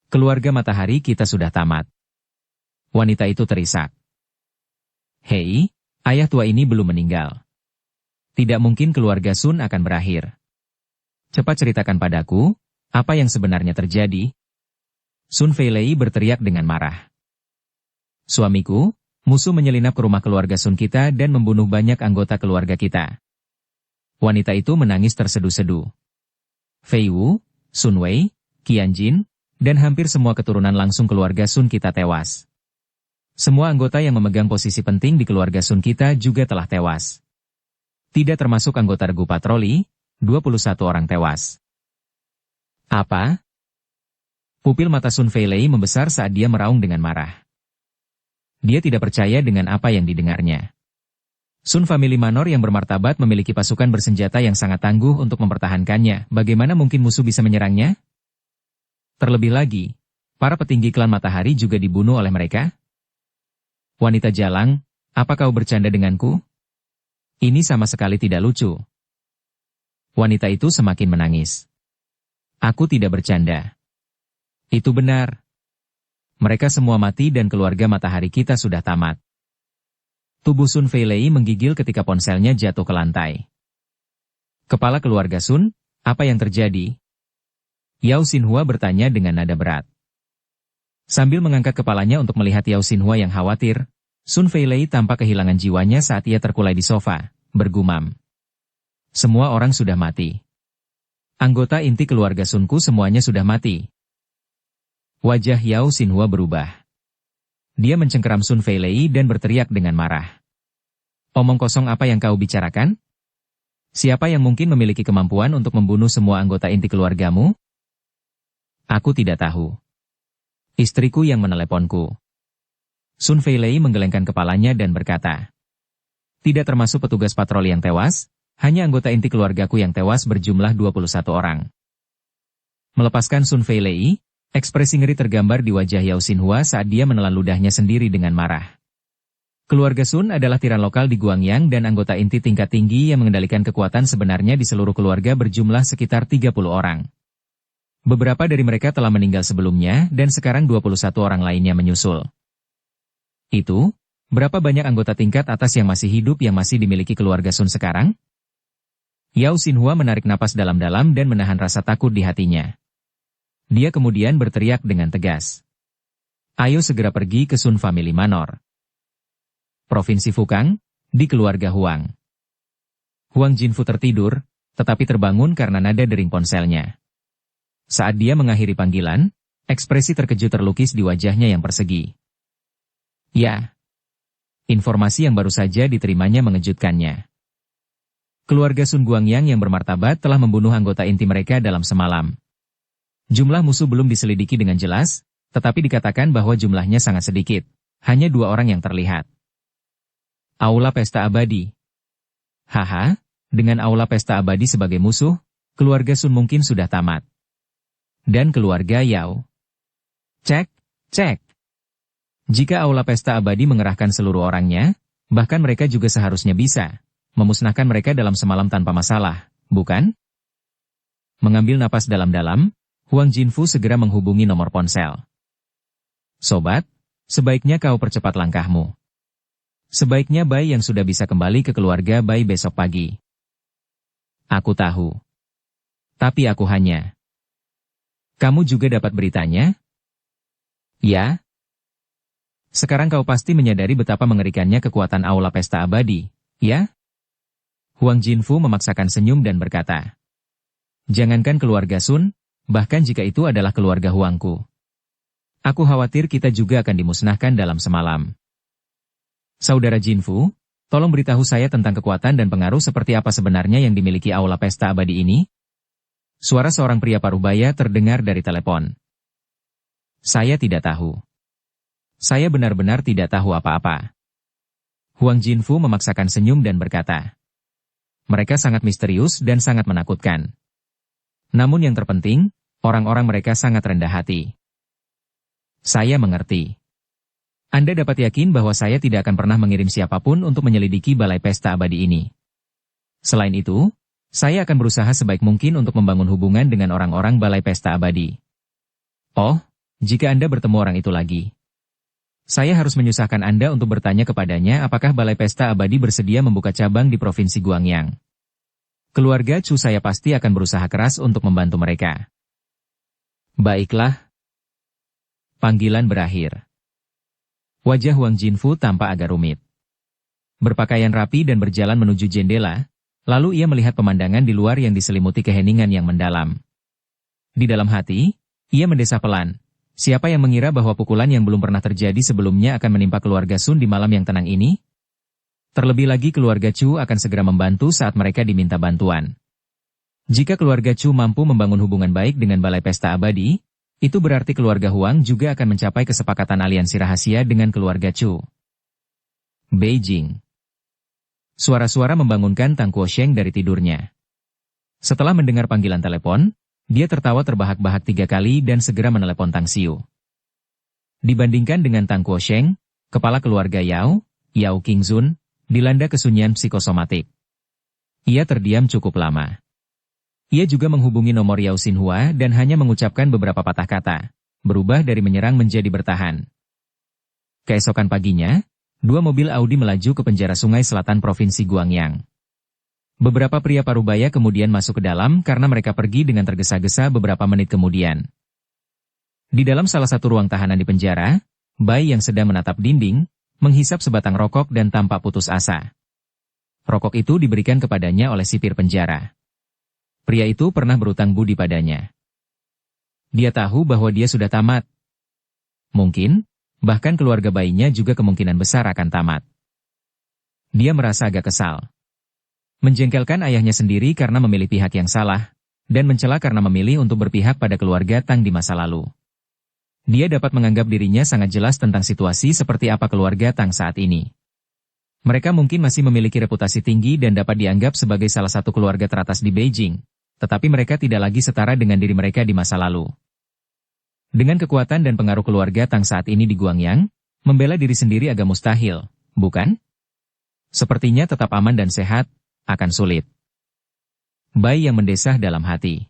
Speaker 1: Keluarga Matahari kita sudah tamat. Wanita itu terisak. Hei, ayah tua ini belum meninggal. Tidak mungkin keluarga Sun akan berakhir. Cepat ceritakan padaku, apa yang sebenarnya terjadi? Sun Feilei berteriak dengan marah. Suamiku, musuh menyelinap ke rumah keluarga Sun kita dan membunuh banyak anggota keluarga kita. Wanita itu menangis tersedu-sedu. Fei Wu, Sun Wei, Qian Jin, dan hampir semua keturunan langsung keluarga Sun kita tewas. Semua anggota yang memegang posisi penting di keluarga Sun kita juga telah tewas. Tidak termasuk anggota regu patroli, 21 orang tewas. Apa? Pupil mata Sun Feilei membesar saat dia meraung dengan marah. Dia tidak percaya dengan apa yang didengarnya. Sun Family Manor yang bermartabat memiliki pasukan bersenjata yang sangat tangguh untuk mempertahankannya. Bagaimana mungkin musuh bisa menyerangnya? Terlebih lagi, para petinggi klan Matahari juga dibunuh oleh mereka. Wanita jalang, apa kau bercanda denganku? Ini sama sekali tidak lucu. Wanita itu semakin menangis. Aku tidak bercanda. Itu benar. Mereka semua mati dan keluarga Matahari kita sudah tamat. Tubuh Sun Feilei menggigil ketika ponselnya jatuh ke lantai. Kepala keluarga Sun, apa yang terjadi? Yao Xinhua bertanya dengan nada berat. Sambil mengangkat kepalanya untuk melihat Yao Xinhua yang khawatir, Sun Feilei tampak kehilangan jiwanya saat ia terkulai di sofa, bergumam. Semua orang sudah mati. Anggota inti keluarga Sunku semuanya sudah mati. Wajah Yao Xinhua berubah. Dia mencengkeram Sun Feilei dan berteriak dengan marah. Omong kosong apa yang kau bicarakan? Siapa yang mungkin memiliki kemampuan untuk membunuh semua anggota inti keluargamu? Aku tidak tahu. Istriku yang meneleponku. Sun Feilei menggelengkan kepalanya dan berkata. Tidak termasuk petugas patroli yang tewas, hanya anggota inti keluargaku yang tewas berjumlah 21 orang. Melepaskan Sun Feilei, ekspresi ngeri tergambar di wajah Yao Xinhua saat dia menelan ludahnya sendiri dengan marah. Keluarga Sun adalah tiran lokal di Guangyang dan anggota inti tingkat tinggi yang mengendalikan kekuatan sebenarnya di seluruh keluarga berjumlah sekitar 30 orang. Beberapa dari mereka telah meninggal sebelumnya dan sekarang 21 orang lainnya menyusul. Itu, berapa banyak anggota tingkat atas yang masih hidup yang masih dimiliki keluarga Sun sekarang? Yao Xinhua menarik napas dalam-dalam dan menahan rasa takut di hatinya. Dia kemudian berteriak dengan tegas. Ayo segera pergi ke Sun Family Manor. Provinsi Fukang, di keluarga Huang. Huang Jinfu tertidur, tetapi terbangun karena nada dering ponselnya. Saat dia mengakhiri panggilan, ekspresi terkejut terlukis di wajahnya yang persegi. Ya. Informasi yang baru saja diterimanya mengejutkannya. Keluarga Sun Guangyang yang bermartabat telah membunuh anggota inti mereka dalam semalam. Jumlah musuh belum diselidiki dengan jelas, tetapi dikatakan bahwa jumlahnya sangat sedikit. Hanya 2 orang yang terlihat. Aula Pesta Abadi. Haha, dengan Aula Pesta Abadi sebagai musuh, keluarga Sun mungkin sudah tamat. Dan keluarga Yao. Cek, cek. Jika Aula Pesta Abadi mengerahkan seluruh orangnya, bahkan mereka juga seharusnya bisa. memusnahkan mereka dalam semalam tanpa masalah, bukan? Mengambil napas dalam-dalam, Huang Jinfu segera menghubungi nomor ponsel. Sobat, sebaiknya kau percepat langkahmu. Sebaiknya Bai yang sudah bisa kembali ke keluarga Bai besok pagi. Aku tahu. Tapi aku hanya. Kamu juga dapat beritanya? Ya. Sekarang kau pasti menyadari betapa mengerikannya kekuatan aula pesta abadi, ya? Huang Jinfu memaksakan senyum dan berkata. Jangankan keluarga Sun, bahkan jika itu adalah keluarga Huangku. Aku khawatir kita juga akan dimusnahkan dalam semalam. Saudara Jinfu, tolong beritahu saya tentang kekuatan dan pengaruh seperti apa sebenarnya yang dimiliki aula pesta abadi ini? Suara seorang pria parubaya terdengar dari telepon. Saya tidak tahu. Saya benar-benar tidak tahu apa-apa. Huang Jinfu memaksakan senyum dan berkata. Mereka sangat misterius dan sangat menakutkan. Namun yang terpenting, orang-orang mereka sangat rendah hati. Saya mengerti. Anda dapat yakin bahwa saya tidak akan pernah mengirim siapapun untuk menyelidiki balai pesta abadi ini. Selain itu, saya akan berusaha sebaik mungkin untuk membangun hubungan dengan orang-orang balai pesta abadi. Oh, jika Anda bertemu orang itu lagi. Saya harus menyusahkan Anda untuk bertanya kepadanya apakah balai pesta abadi bersedia membuka cabang di Provinsi Guangyang. Keluarga Chu saya pasti akan berusaha keras untuk membantu mereka. Baiklah. Panggilan berakhir. Wajah Huang Jinfu tampak agak rumit. Berpakaian rapi dan berjalan menuju jendela, lalu ia melihat pemandangan di luar yang diselimuti keheningan yang mendalam. Di dalam hati, ia mendesah pelan. Siapa yang mengira bahwa pukulan yang belum pernah terjadi sebelumnya akan menimpa keluarga Sun di malam yang tenang ini? Terlebih lagi keluarga Chu akan segera membantu saat mereka diminta bantuan. Jika keluarga Chu mampu membangun hubungan baik dengan balai pesta abadi, itu berarti keluarga Huang juga akan mencapai kesepakatan aliansi rahasia dengan keluarga Chu. Beijing. Suara-suara membangunkan Tang Kuosheng dari tidurnya. Setelah mendengar panggilan telepon, dia tertawa terbahak-bahak 3 kali dan segera menelepon Tang Xiu. Dibandingkan dengan Tang Kuosheng, kepala keluarga Yao Qingzun, dilanda kesunyian psikosomatik. Ia terdiam cukup lama. Ia juga menghubungi nomor Yao Xinhua dan hanya mengucapkan beberapa patah kata, berubah dari menyerang menjadi bertahan. Keesokan paginya, 2 mobil Audi melaju ke penjara Sungai Selatan Provinsi Guangyang. Beberapa pria parubaya kemudian masuk ke dalam karena mereka pergi dengan tergesa-gesa beberapa menit kemudian. Di dalam salah satu ruang tahanan di penjara, Bai yang sedang menatap dinding, menghisap sebatang rokok dan tampak putus asa. Rokok itu diberikan kepadanya oleh sipir penjara. Pria itu pernah berutang budi padanya. Dia tahu bahwa dia sudah tamat. Mungkin, bahkan keluarga bayinya juga kemungkinan besar akan tamat. Dia merasa agak kesal. Menjengkelkan ayahnya sendiri karena memilih pihak yang salah, dan mencela karena memilih untuk berpihak pada keluarga Tang di masa lalu. Dia dapat menganggap dirinya sangat jelas tentang situasi seperti apa keluarga Tang saat ini. Mereka mungkin masih memiliki reputasi tinggi dan dapat dianggap sebagai salah satu keluarga teratas di Beijing, tetapi mereka tidak lagi setara dengan diri mereka di masa lalu. Dengan kekuatan dan pengaruh keluarga Tang saat ini di Guangyang, membela diri sendiri agak mustahil, bukan? Sepertinya tetap aman dan sehat, akan sulit. Bai yang mendesah dalam hati.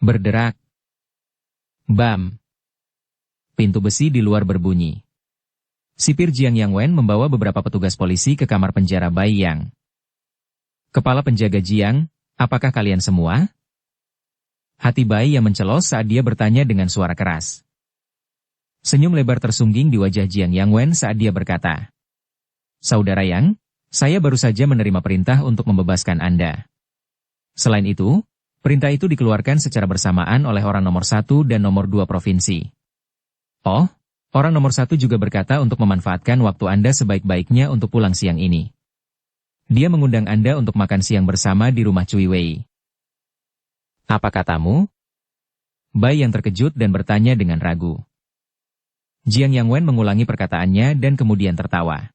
Speaker 1: Berderak. Bam. Pintu besi di luar berbunyi. Sipir Jiang Yangwen membawa beberapa petugas polisi ke kamar penjara Bai Yang. Kepala penjaga Jiang, apakah kalian semua? Hati Bai yang mencelos saat dia bertanya dengan suara keras. Senyum lebar tersungging di wajah Jiang Yangwen saat dia berkata. Saudara Yang, saya baru saja menerima perintah untuk membebaskan Anda. Selain itu, perintah itu dikeluarkan secara bersamaan oleh orang nomor 1 dan nomor 2 provinsi. Oh, orang nomor 1 juga berkata untuk memanfaatkan waktu Anda sebaik-baiknya untuk pulang siang ini. Dia mengundang Anda untuk makan siang bersama di rumah Cui Wei. Apa katamu? Bai yang terkejut dan bertanya dengan ragu. Jiang Yangwen mengulangi perkataannya dan kemudian tertawa.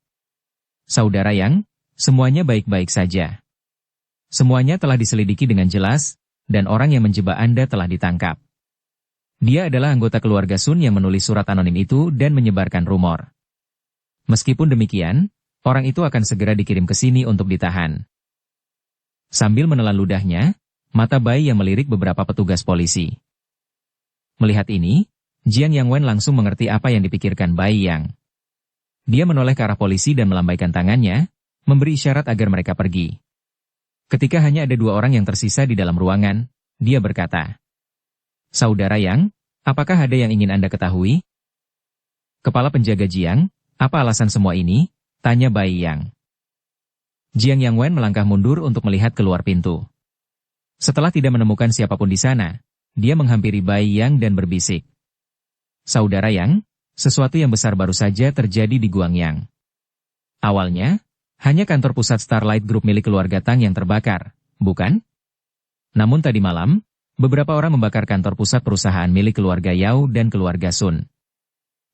Speaker 1: Saudara Yang, semuanya baik-baik saja. Semuanya telah diselidiki dengan jelas, dan orang yang menjebak Anda telah ditangkap. Dia adalah anggota keluarga Sun yang menulis surat anonim itu dan menyebarkan rumor. Meskipun demikian, orang itu akan segera dikirim ke sini untuk ditahan. Sambil menelan ludahnya, mata Bai Yang melirik beberapa petugas polisi. Melihat ini, Jiang Yangwen langsung mengerti apa yang dipikirkan Bai Yang. Dia menoleh ke arah polisi dan melambaikan tangannya, memberi isyarat agar mereka pergi. Ketika hanya ada 2 orang yang tersisa di dalam ruangan, dia berkata, "Saudara Yang, apakah ada yang ingin Anda ketahui?" "Kepala penjaga Jiang, apa alasan semua ini?" tanya Bai Yang. Jiang Yangwen melangkah mundur untuk melihat keluar pintu. Setelah tidak menemukan siapapun di sana, dia menghampiri Bai Yang dan berbisik. "Saudara Yang, sesuatu yang besar baru saja terjadi di Guangyang. Awalnya, hanya kantor pusat Starlight Group milik keluarga Tang yang terbakar, bukan? Namun tadi malam, beberapa orang membakar kantor pusat perusahaan milik keluarga Yao dan keluarga Sun.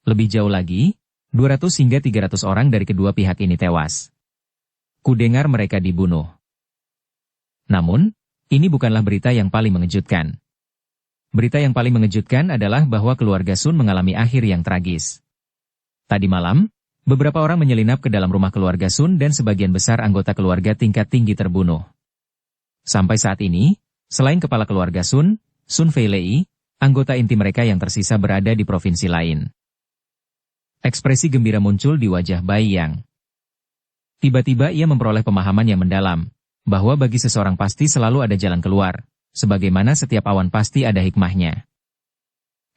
Speaker 1: Lebih jauh lagi, 200 hingga 300 orang dari kedua pihak ini tewas. Kudengar mereka dibunuh. Namun, ini bukanlah berita yang paling mengejutkan. Berita yang paling mengejutkan adalah bahwa keluarga Sun mengalami akhir yang tragis. Tadi malam, beberapa orang menyelinap ke dalam rumah keluarga Sun dan sebagian besar anggota keluarga tingkat tinggi terbunuh. Sampai saat ini, selain kepala keluarga Sun, Sun Feilei, anggota inti mereka yang tersisa berada di provinsi lain." Ekspresi gembira muncul di wajah Bai Yang. Tiba-tiba ia memperoleh pemahaman yang mendalam, bahwa bagi seseorang pasti selalu ada jalan keluar, sebagaimana setiap awan pasti ada hikmahnya.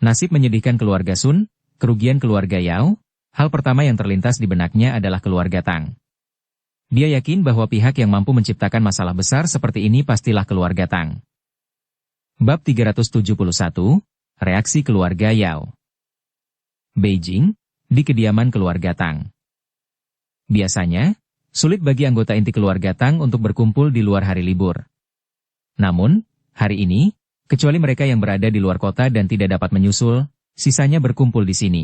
Speaker 1: Nasib menyedihkan keluarga Sun, kerugian keluarga Yao, hal pertama yang terlintas di benaknya adalah keluarga Tang. Dia yakin bahwa pihak yang mampu menciptakan masalah besar seperti ini pastilah keluarga Tang. Bab 371, Reaksi Keluarga Yao. Beijing, di kediaman keluarga Tang. Biasanya, sulit bagi anggota inti keluarga Tang untuk berkumpul di luar hari libur. Namun, hari ini, kecuali mereka yang berada di luar kota dan tidak dapat menyusul, sisanya berkumpul di sini.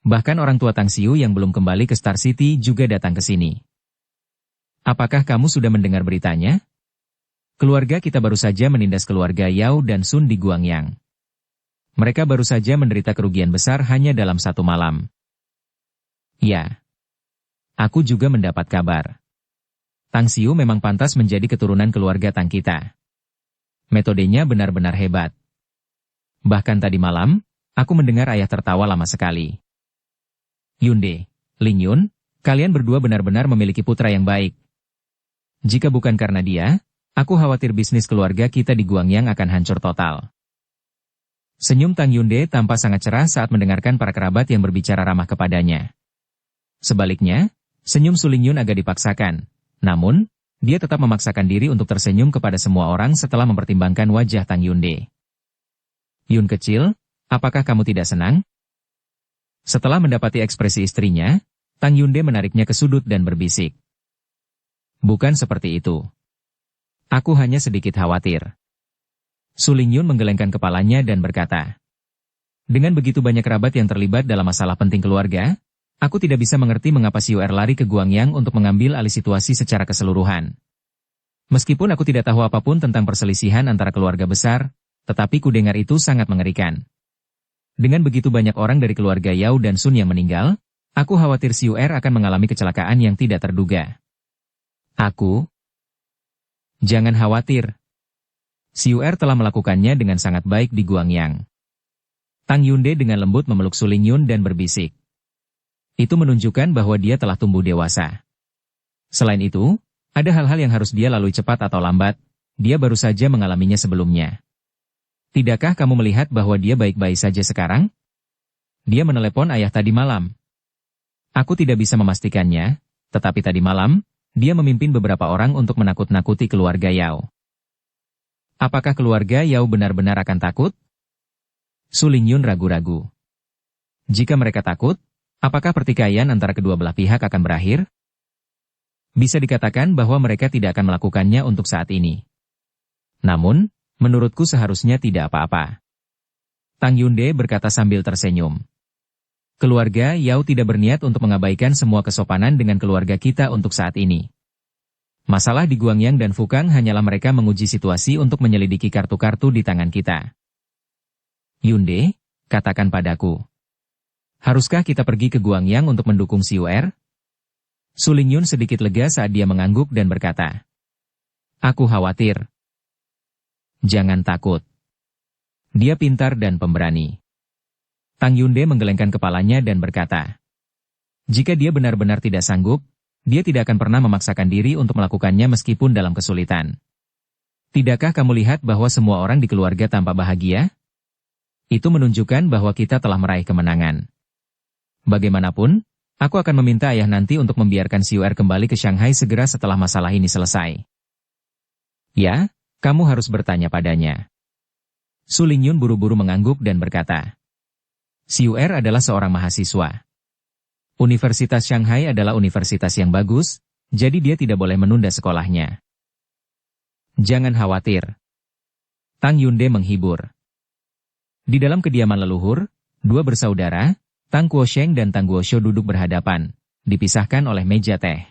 Speaker 1: Bahkan orang tua Tang Xiu yang belum kembali ke Star City juga datang ke sini. "Apakah kamu sudah mendengar beritanya? Keluarga kita baru saja menindas keluarga Yao dan Sun di Guangyang. Mereka baru saja menderita kerugian besar hanya dalam 1 malam." "Ya. Aku juga mendapat kabar. Tang Xiu memang pantas menjadi keturunan keluarga Tang kita. Metodenya benar-benar hebat. Bahkan tadi malam, aku mendengar ayah tertawa lama sekali. Yunde, Ling Yun, kalian berdua benar-benar memiliki putra yang baik. Jika bukan karena dia, aku khawatir bisnis keluarga kita di Guangyang akan hancur total." Senyum Tang Yunde tampak sangat cerah saat mendengarkan para kerabat yang berbicara ramah kepadanya. Sebaliknya, senyum Su Lingyun agak dipaksakan, namun, dia tetap memaksakan diri untuk tersenyum kepada semua orang setelah mempertimbangkan wajah Tang Yunde. "Yun kecil, apakah kamu tidak senang?" Setelah mendapati ekspresi istrinya, Tang Yunde menariknya ke sudut dan berbisik. "Bukan seperti itu. Aku hanya sedikit khawatir." Su Lingyun menggelengkan kepalanya dan berkata, "Dengan begitu banyak kerabat yang terlibat dalam masalah penting keluarga, aku tidak bisa mengerti mengapa Xiu'er lari ke Guangyang untuk mengambil alih situasi secara keseluruhan. Meskipun aku tidak tahu apapun tentang perselisihan antara keluarga besar, tetapi ku dengar itu sangat mengerikan. Dengan begitu banyak orang dari keluarga Yao dan Sun yang meninggal, aku khawatir Xiu'er akan mengalami kecelakaan yang tidak terduga." "Jangan khawatir. Xiu'er telah melakukannya dengan sangat baik di Guangyang." Tang Yunde dengan lembut memeluk Su Lingyun dan berbisik. Itu menunjukkan bahwa dia telah tumbuh dewasa. Selain itu, ada hal-hal yang harus dia lalui cepat atau lambat, dia baru saja mengalaminya sebelumnya. "Tidakkah kamu melihat bahwa dia baik-baik saja sekarang? Dia menelepon ayah tadi malam. Aku tidak bisa memastikannya, tetapi tadi malam, dia memimpin beberapa orang untuk menakut-nakuti keluarga Yao." "Apakah keluarga Yao benar-benar akan takut?" Su Lingyun ragu-ragu. "Jika mereka takut, apakah pertikaian antara kedua belah pihak akan berakhir? Bisa dikatakan bahwa mereka tidak akan melakukannya untuk saat ini. Namun, menurutku seharusnya tidak apa-apa." Tang Yunde berkata sambil tersenyum. "Keluarga Yao tidak berniat untuk mengabaikan semua kesopanan dengan keluarga kita untuk saat ini. Masalah di Guangyang dan Fukang hanyalah mereka menguji situasi untuk menyelidiki kartu-kartu di tangan kita. Yunde, katakan padaku. Haruskah kita pergi ke Guangyang untuk mendukung Xiu'er?" Su Lingyun sedikit lega saat dia mengangguk dan berkata, "Aku khawatir." "Jangan takut. Dia pintar dan pemberani." Tang Yunde menggelengkan kepalanya dan berkata, "Jika dia benar-benar tidak sanggup, dia tidak akan pernah memaksakan diri untuk melakukannya meskipun dalam kesulitan. Tidakkah kamu lihat bahwa semua orang di keluarga tampak bahagia? Itu menunjukkan bahwa kita telah meraih kemenangan. Bagaimanapun, aku akan meminta ayah nanti untuk membiarkan Xiu'er kembali ke Shanghai segera setelah masalah ini selesai." "Ya, kamu harus bertanya padanya." Su Lingyun buru-buru mengangguk dan berkata, "Xiu'er adalah seorang mahasiswa. Universitas Shanghai adalah universitas yang bagus, jadi dia tidak boleh menunda sekolahnya." "Jangan khawatir." Tang Yunde menghibur. Di dalam kediaman leluhur, dua bersaudara, Tang Guosheng dan Tang Guosho duduk berhadapan, dipisahkan oleh meja teh.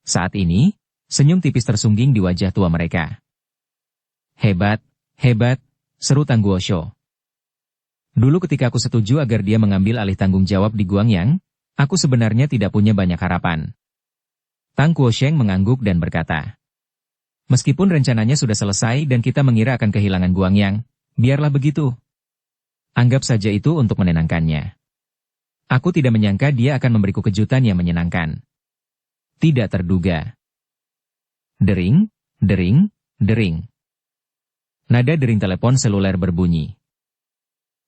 Speaker 1: Saat ini, senyum tipis tersungging di wajah tua mereka. "Hebat, hebat," seru Tang Guosho. "Dulu ketika aku setuju agar dia mengambil alih tanggung jawab di Guangyang, aku sebenarnya tidak punya banyak harapan." Tang Guosheng mengangguk dan berkata, "Meskipun rencananya sudah selesai dan kita mengira akan kehilangan Guangyang, biarlah begitu. Anggap saja itu untuk menenangkannya. Aku tidak menyangka dia akan memberiku kejutan yang menyenangkan. Tidak terduga." Dering, dering, dering. Nada dering telepon seluler berbunyi.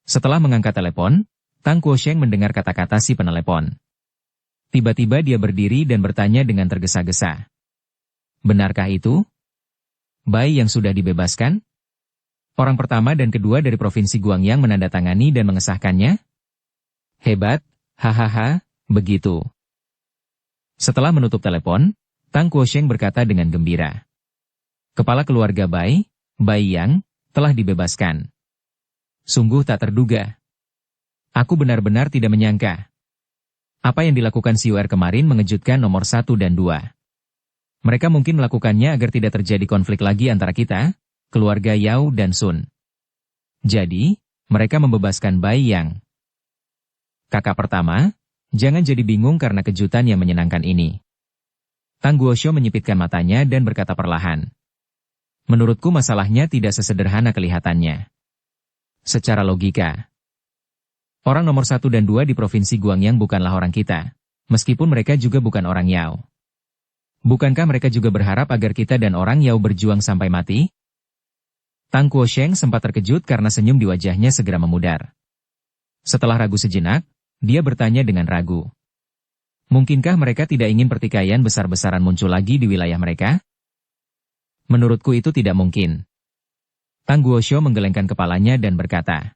Speaker 1: Setelah mengangkat telepon, Tang Guosheng mendengar kata-kata si penelepon. Tiba-tiba dia berdiri dan bertanya dengan tergesa-gesa, "Benarkah itu? Bai yang sudah dibebaskan? Orang pertama dan kedua dari Provinsi Guangyang menandatangani dan mengesahkannya? Hebat, hahaha, begitu." Setelah menutup telepon, Tang Guosheng berkata dengan gembira, "Kepala keluarga Bai, Bai Yang, telah dibebaskan. Sungguh tak terduga. Aku benar-benar tidak menyangka. Apa yang dilakukan Xiu'er kemarin mengejutkan nomor 1 dan 2. Mereka mungkin melakukannya agar tidak terjadi konflik lagi antara kita, keluarga Yao dan Sun. Jadi, mereka membebaskan Bai Yang. Kakak pertama, jangan jadi bingung karena kejutan yang menyenangkan ini." Tang Guosho menyipitkan matanya dan berkata perlahan, "Menurutku masalahnya tidak sesederhana kelihatannya. Secara logika, orang nomor 1 dan 2 di Provinsi Guangyang bukanlah orang kita, meskipun mereka juga bukan orang Yao. Bukankah mereka juga berharap agar kita dan orang Yao berjuang sampai mati?" Tang Guosheng sempat terkejut karena senyum di wajahnya segera memudar. Setelah ragu sejenak, dia bertanya dengan ragu, "Mungkinkah mereka tidak ingin pertikaian besar-besaran muncul lagi di wilayah mereka?" "Menurutku itu tidak mungkin." Tang Guosho menggelengkan kepalanya dan berkata,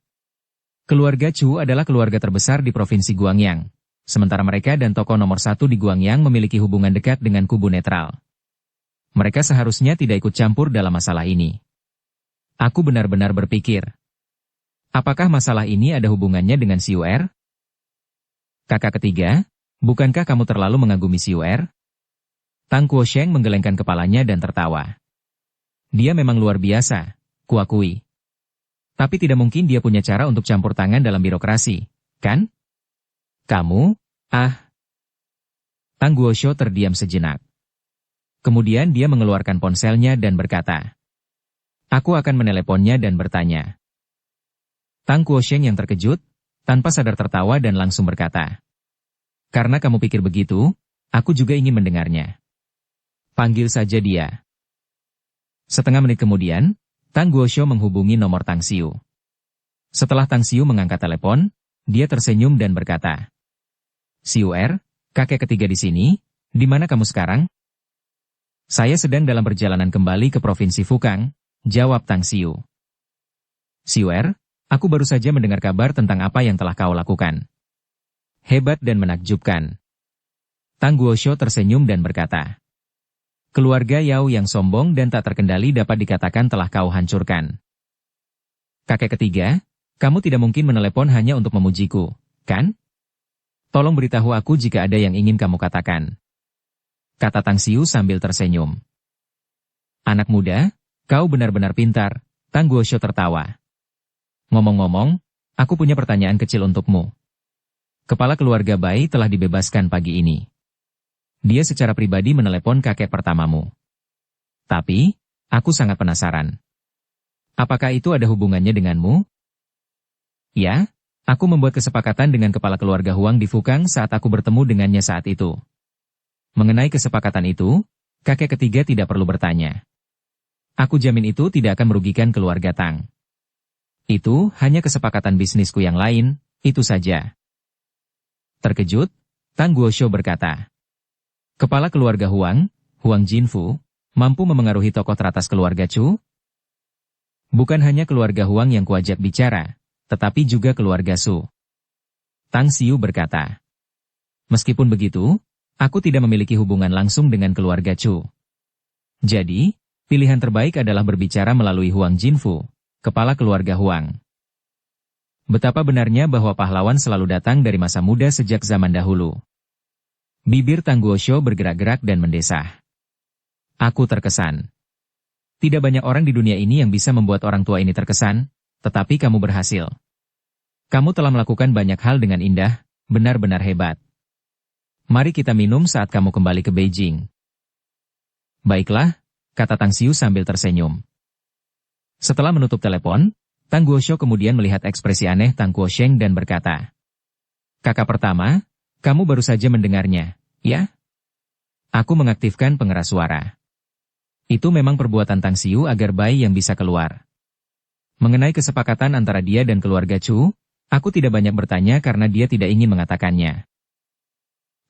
Speaker 1: "Keluarga Chu adalah keluarga terbesar di Provinsi Guangyang, sementara mereka dan tokoh nomor 1 di Guangyang memiliki hubungan dekat dengan kubu netral. Mereka seharusnya tidak ikut campur dalam masalah ini. Aku benar-benar berpikir, apakah masalah ini ada hubungannya dengan Xiu'er? Kakak ketiga, bukankah kamu terlalu mengagumi Xiu'er?" Tang Guosheng menggelengkan kepalanya dan tertawa. "Dia memang luar biasa, kuakui. Tapi tidak mungkin dia punya cara untuk campur tangan dalam birokrasi, kan? Kamu, Tang Guosho terdiam sejenak. Kemudian dia mengeluarkan ponselnya dan berkata, "Aku akan meneleponnya dan bertanya." Tang Guosheng yang terkejut, tanpa sadar tertawa dan langsung berkata, "Karena kamu pikir begitu, aku juga ingin mendengarnya. Panggil saja dia." Setengah menit kemudian, Tang Guosho menghubungi nomor Tang Xiu. Setelah Tang Xiu mengangkat telepon, dia tersenyum dan berkata, "Xiu'er, kakek ketiga di sini, di mana kamu sekarang?" "Saya sedang dalam perjalanan kembali ke Provinsi Fukang," jawab Tang Xiu. "Xiu'er, aku baru saja mendengar kabar tentang apa yang telah kau lakukan. Hebat dan menakjubkan." Tang Guosho tersenyum dan berkata, "Keluarga Yao yang sombong dan tak terkendali dapat dikatakan telah kau hancurkan. Kakek ketiga, kamu tidak mungkin menelepon hanya untuk memujiku, kan? Tolong beritahu aku jika ada yang ingin kamu katakan," kata Tang Xiu sambil tersenyum. "Anak muda, kau benar-benar pintar," Tang Guosho tertawa. "Ngomong-ngomong, aku punya pertanyaan kecil untukmu. Kepala keluarga Bai telah dibebaskan pagi ini. dia secara pribadi menelepon kakek pertamamu. Tapi, aku sangat penasaran. Apakah itu ada hubungannya denganmu? Ya, aku membuat kesepakatan dengan kepala keluarga Huang di Fukang saat aku bertemu dengannya saat itu. Mengenai kesepakatan itu, kakek ketiga tidak perlu bertanya. Aku jamin itu tidak akan merugikan keluarga Tang. Itu hanya kesepakatan bisnisku yang lain, itu saja. Terkejut, Tang Guosho berkata. Kepala keluarga Huang, Huang Jinfu, mampu memengaruhi tokoh teratas keluarga Chu? Bukan hanya keluarga Huang yang kuajak bicara, tetapi juga keluarga Su. Tang Xiu berkata. Meskipun begitu, aku tidak memiliki hubungan langsung dengan keluarga Chu. Jadi, pilihan terbaik adalah berbicara melalui Huang Jinfu, kepala keluarga Huang. Betapa benarnya bahwa pahlawan selalu datang dari masa muda sejak zaman dahulu. Bibir Tang Guosho bergerak-gerak dan mendesah. Aku terkesan. Tidak banyak orang di dunia ini yang bisa membuat orang tua ini terkesan, tetapi kamu berhasil. Kamu telah melakukan banyak hal dengan indah, benar-benar hebat. Mari kita minum saat kamu kembali ke Beijing. Baiklah, kata Tang Xiu sambil tersenyum. Setelah menutup telepon, Tang Guosho kemudian melihat ekspresi aneh Tang Guosheng dan berkata, Kakak pertama, kamu baru saja mendengarnya, ya? Aku mengaktifkan pengeras suara. Itu memang perbuatan Tang Xiu agar bayi yang bisa keluar. Mengenai kesepakatan antara dia dan keluarga Chu, aku tidak banyak bertanya karena dia tidak ingin mengatakannya.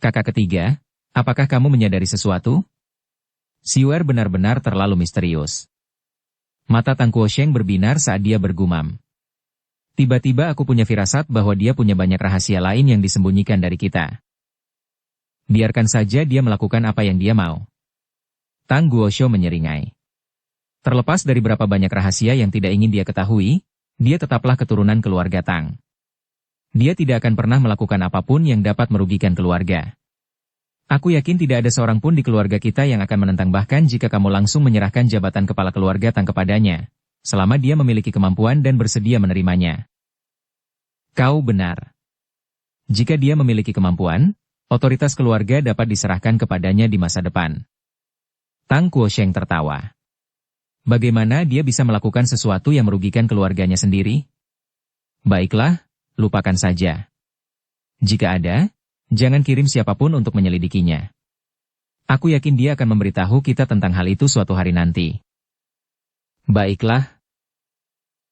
Speaker 1: Kakak ketiga, apakah kamu menyadari sesuatu? Xiuer benar-benar terlalu misterius. Mata Tang Guosheng berbinar saat dia bergumam. Tiba-tiba aku punya firasat bahwa dia punya banyak rahasia lain yang disembunyikan dari kita. Biarkan saja dia melakukan apa yang dia mau. Tang Guosho menyeringai. Terlepas dari berapa banyak rahasia yang tidak ingin dia ketahui, dia tetaplah keturunan keluarga Tang. Dia tidak akan pernah melakukan apapun yang dapat merugikan keluarga. Aku yakin tidak ada seorang pun di keluarga kita yang akan menentang bahkan jika kamu langsung menyerahkan jabatan kepala keluarga Tang kepadanya, selama dia memiliki kemampuan dan bersedia menerimanya. Kau benar. Jika dia memiliki kemampuan, otoritas keluarga dapat diserahkan kepadanya di masa depan. Tang Guosheng tertawa. Bagaimana dia bisa melakukan sesuatu yang merugikan keluarganya sendiri? Baiklah, lupakan saja. Jika ada, jangan kirim siapapun untuk menyelidikinya. Aku yakin dia akan memberitahu kita tentang hal itu suatu hari nanti. Baiklah.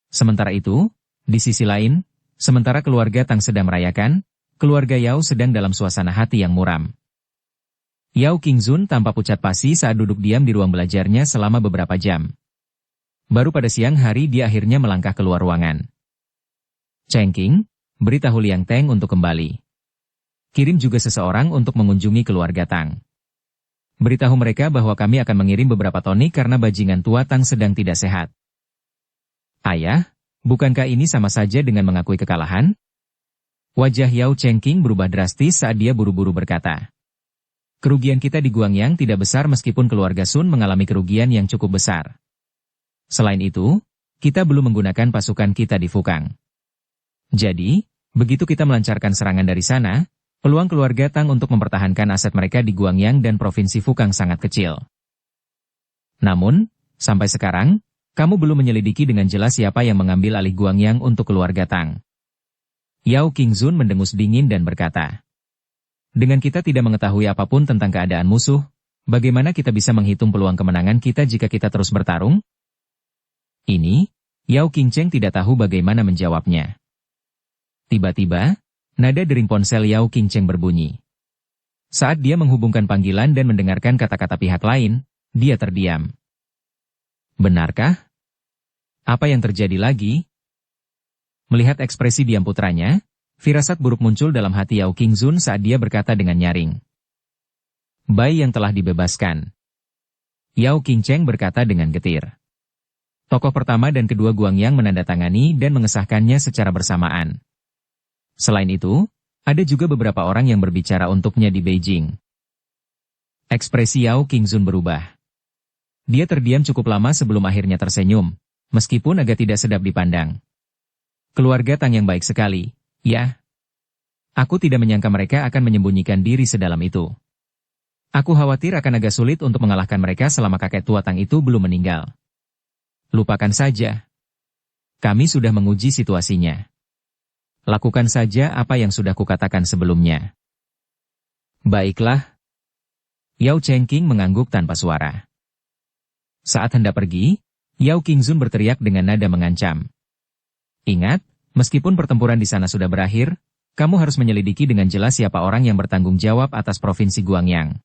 Speaker 1: Sementara itu, di sisi lain, sementara keluarga Tang sedang merayakan, keluarga Yao sedang dalam suasana hati yang muram. Yao Qingzun tampak pucat pasi saat duduk diam di ruang belajarnya selama beberapa jam. Baru pada siang hari dia akhirnya melangkah keluar ruangan. Cheng Qing, beritahu Liang Teng untuk kembali. Kirim juga seseorang untuk mengunjungi keluarga Tang. Beritahu mereka bahwa kami akan mengirim beberapa tonik karena bajingan tua Tang sedang tidak sehat. Ayah, bukankah ini sama saja dengan mengakui kekalahan? Wajah Yao Chengqing berubah drastis saat dia buru-buru berkata. Kerugian kita di Guangyang tidak besar meskipun keluarga Sun mengalami kerugian yang cukup besar. Selain itu, kita belum menggunakan pasukan kita di Fukang. Jadi, begitu kita melancarkan serangan dari sana, peluang keluarga Tang untuk mempertahankan aset mereka di Guangyang dan Provinsi Fukang sangat kecil. Namun, sampai sekarang, kamu belum menyelidiki dengan jelas siapa yang mengambil alih Guangyang untuk keluarga Tang. Yao Qingzun mendengus dingin dan berkata, dengan kita tidak mengetahui apapun tentang keadaan musuh, bagaimana kita bisa menghitung peluang kemenangan kita jika kita terus bertarung? Ini, Yao Qingcheng tidak tahu bagaimana menjawabnya. Tiba-tiba, nada dering ponsel Yao Qingcheng berbunyi. Saat dia menghubungkan panggilan dan mendengarkan kata-kata pihak lain, dia terdiam. Benarkah? Apa yang terjadi lagi? Melihat ekspresi diam putranya, firasat buruk muncul dalam hati Yao Qingzun saat dia berkata dengan nyaring. Bayi yang telah dibebaskan. Yao Qingcheng berkata dengan getir. Tokoh pertama dan kedua Guangyang menandatangani dan mengesahkannya secara bersamaan. Selain itu, ada juga beberapa orang yang berbicara untuknya di Beijing. Ekspresi Yao Qingzun berubah. Dia terdiam cukup lama sebelum akhirnya tersenyum, meskipun agak tidak sedap dipandang. Keluarga Tang yang baik sekali, ya. Aku tidak menyangka mereka akan menyembunyikan diri sedalam itu. Aku khawatir akan agak sulit untuk mengalahkan mereka selama kakek tua Tang itu belum meninggal. Lupakan saja. Kami sudah menguji situasinya. Lakukan saja apa yang sudah kukatakan sebelumnya. Baiklah. Yao Chengqing mengangguk tanpa suara. Saat hendak pergi, Yao Qingzun berteriak dengan nada mengancam. Ingat, meskipun pertempuran di sana sudah berakhir, kamu harus menyelidiki dengan jelas siapa orang yang bertanggung jawab atas Provinsi Guangyang.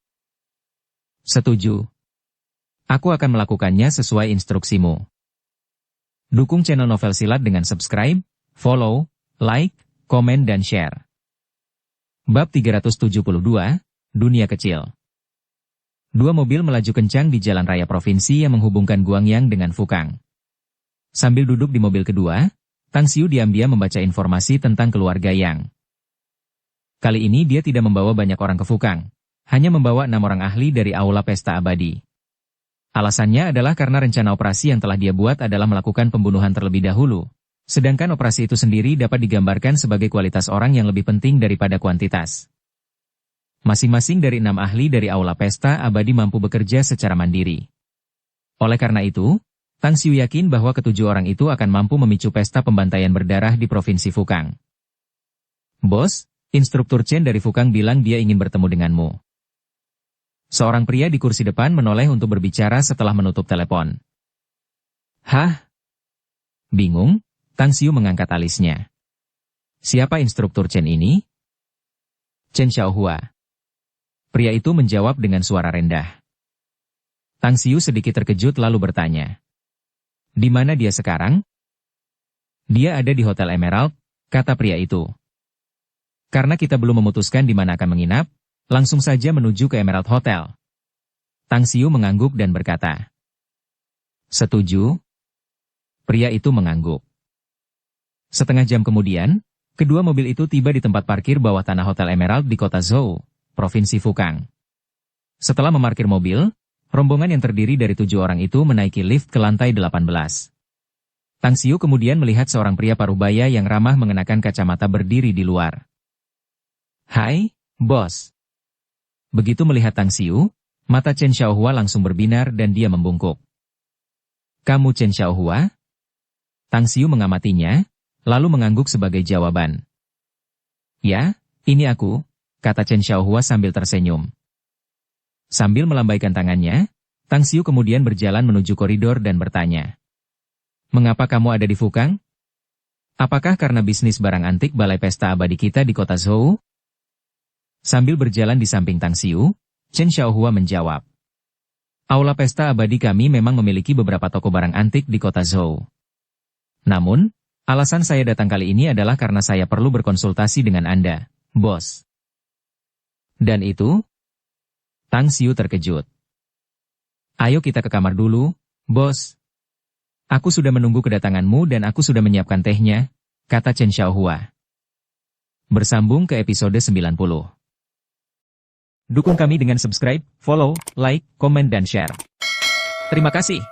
Speaker 1: Setuju. Aku akan melakukannya sesuai instruksimu. Dukung channel Novel Silat dengan subscribe, follow, like, komen dan share. Bab 372, Dunia Kecil. Dua mobil melaju kencang di jalan raya provinsi yang menghubungkan Guangyang dengan Fukang. Sambil duduk di mobil kedua, Tang Xiu diam-diam membaca informasi tentang keluarga Yang. Kali ini dia tidak membawa banyak orang ke Fukang, hanya membawa 6 orang ahli dari Aula Pesta Abadi. Alasannya adalah karena rencana operasi yang telah dia buat adalah melakukan pembunuhan terlebih dahulu, sedangkan operasi itu sendiri dapat digambarkan sebagai kualitas orang yang lebih penting daripada kuantitas. Masing-masing dari 6 ahli dari Aula Pesta Abadi mampu bekerja secara mandiri. Oleh karena itu, Tang Xiu yakin bahwa ketujuh orang itu akan mampu memicu pesta pembantaian berdarah di Provinsi Fukang. Bos, instruktur Chen dari Fukang bilang dia ingin bertemu denganmu. Seorang pria di kursi depan menoleh untuk berbicara setelah menutup telepon. Hah? Bingung, Tang Xiu mengangkat alisnya. Siapa instruktur Chen ini? Chen Xiaohua. Pria itu menjawab dengan suara rendah. Tang Xiu sedikit terkejut lalu bertanya. Di mana dia sekarang? Dia ada di Hotel Emerald, kata pria itu. Karena kita belum memutuskan di mana akan menginap, langsung saja menuju ke Emerald Hotel. Tang Xiu mengangguk dan berkata. Setuju? Pria itu mengangguk. Setengah jam kemudian, kedua mobil itu tiba di tempat parkir bawah tanah Hotel Emerald di kota Zhou, Provinsi Fukang. Setelah memarkir mobil, rombongan yang terdiri dari 7 orang itu menaiki lift ke lantai 18. Tang Xiu kemudian melihat seorang pria parubaya yang ramah mengenakan kacamata berdiri di luar. Hai, bos. Begitu melihat Tang Xiu, mata Chen Xiaohua langsung berbinar dan dia membungkuk. Kamu Chen Xiaohua? Tang Xiu mengamatinya, lalu mengangguk sebagai jawaban. Ya, ini aku, kata Chen Xiaohua sambil tersenyum. Sambil melambaikan tangannya, Tang Xiu kemudian berjalan menuju koridor dan bertanya. Mengapa kamu ada di Fukang? Apakah karena bisnis barang antik balai pesta abadi kita di kota Zhou? Sambil berjalan di samping Tang Xiu, Chen Xiaohua menjawab. Aula pesta abadi kami memang memiliki beberapa toko barang antik di kota Zhou. Namun, alasan saya datang kali ini adalah karena saya perlu berkonsultasi dengan Anda, bos. Dan itu? Tang Xiu terkejut. Ayo kita ke kamar dulu, bos. Aku sudah menunggu kedatanganmu dan aku sudah menyiapkan tehnya, kata Chen Xiaohua. Bersambung ke episode 90. Dukung kami dengan subscribe, follow, like, komen dan share. Terima kasih.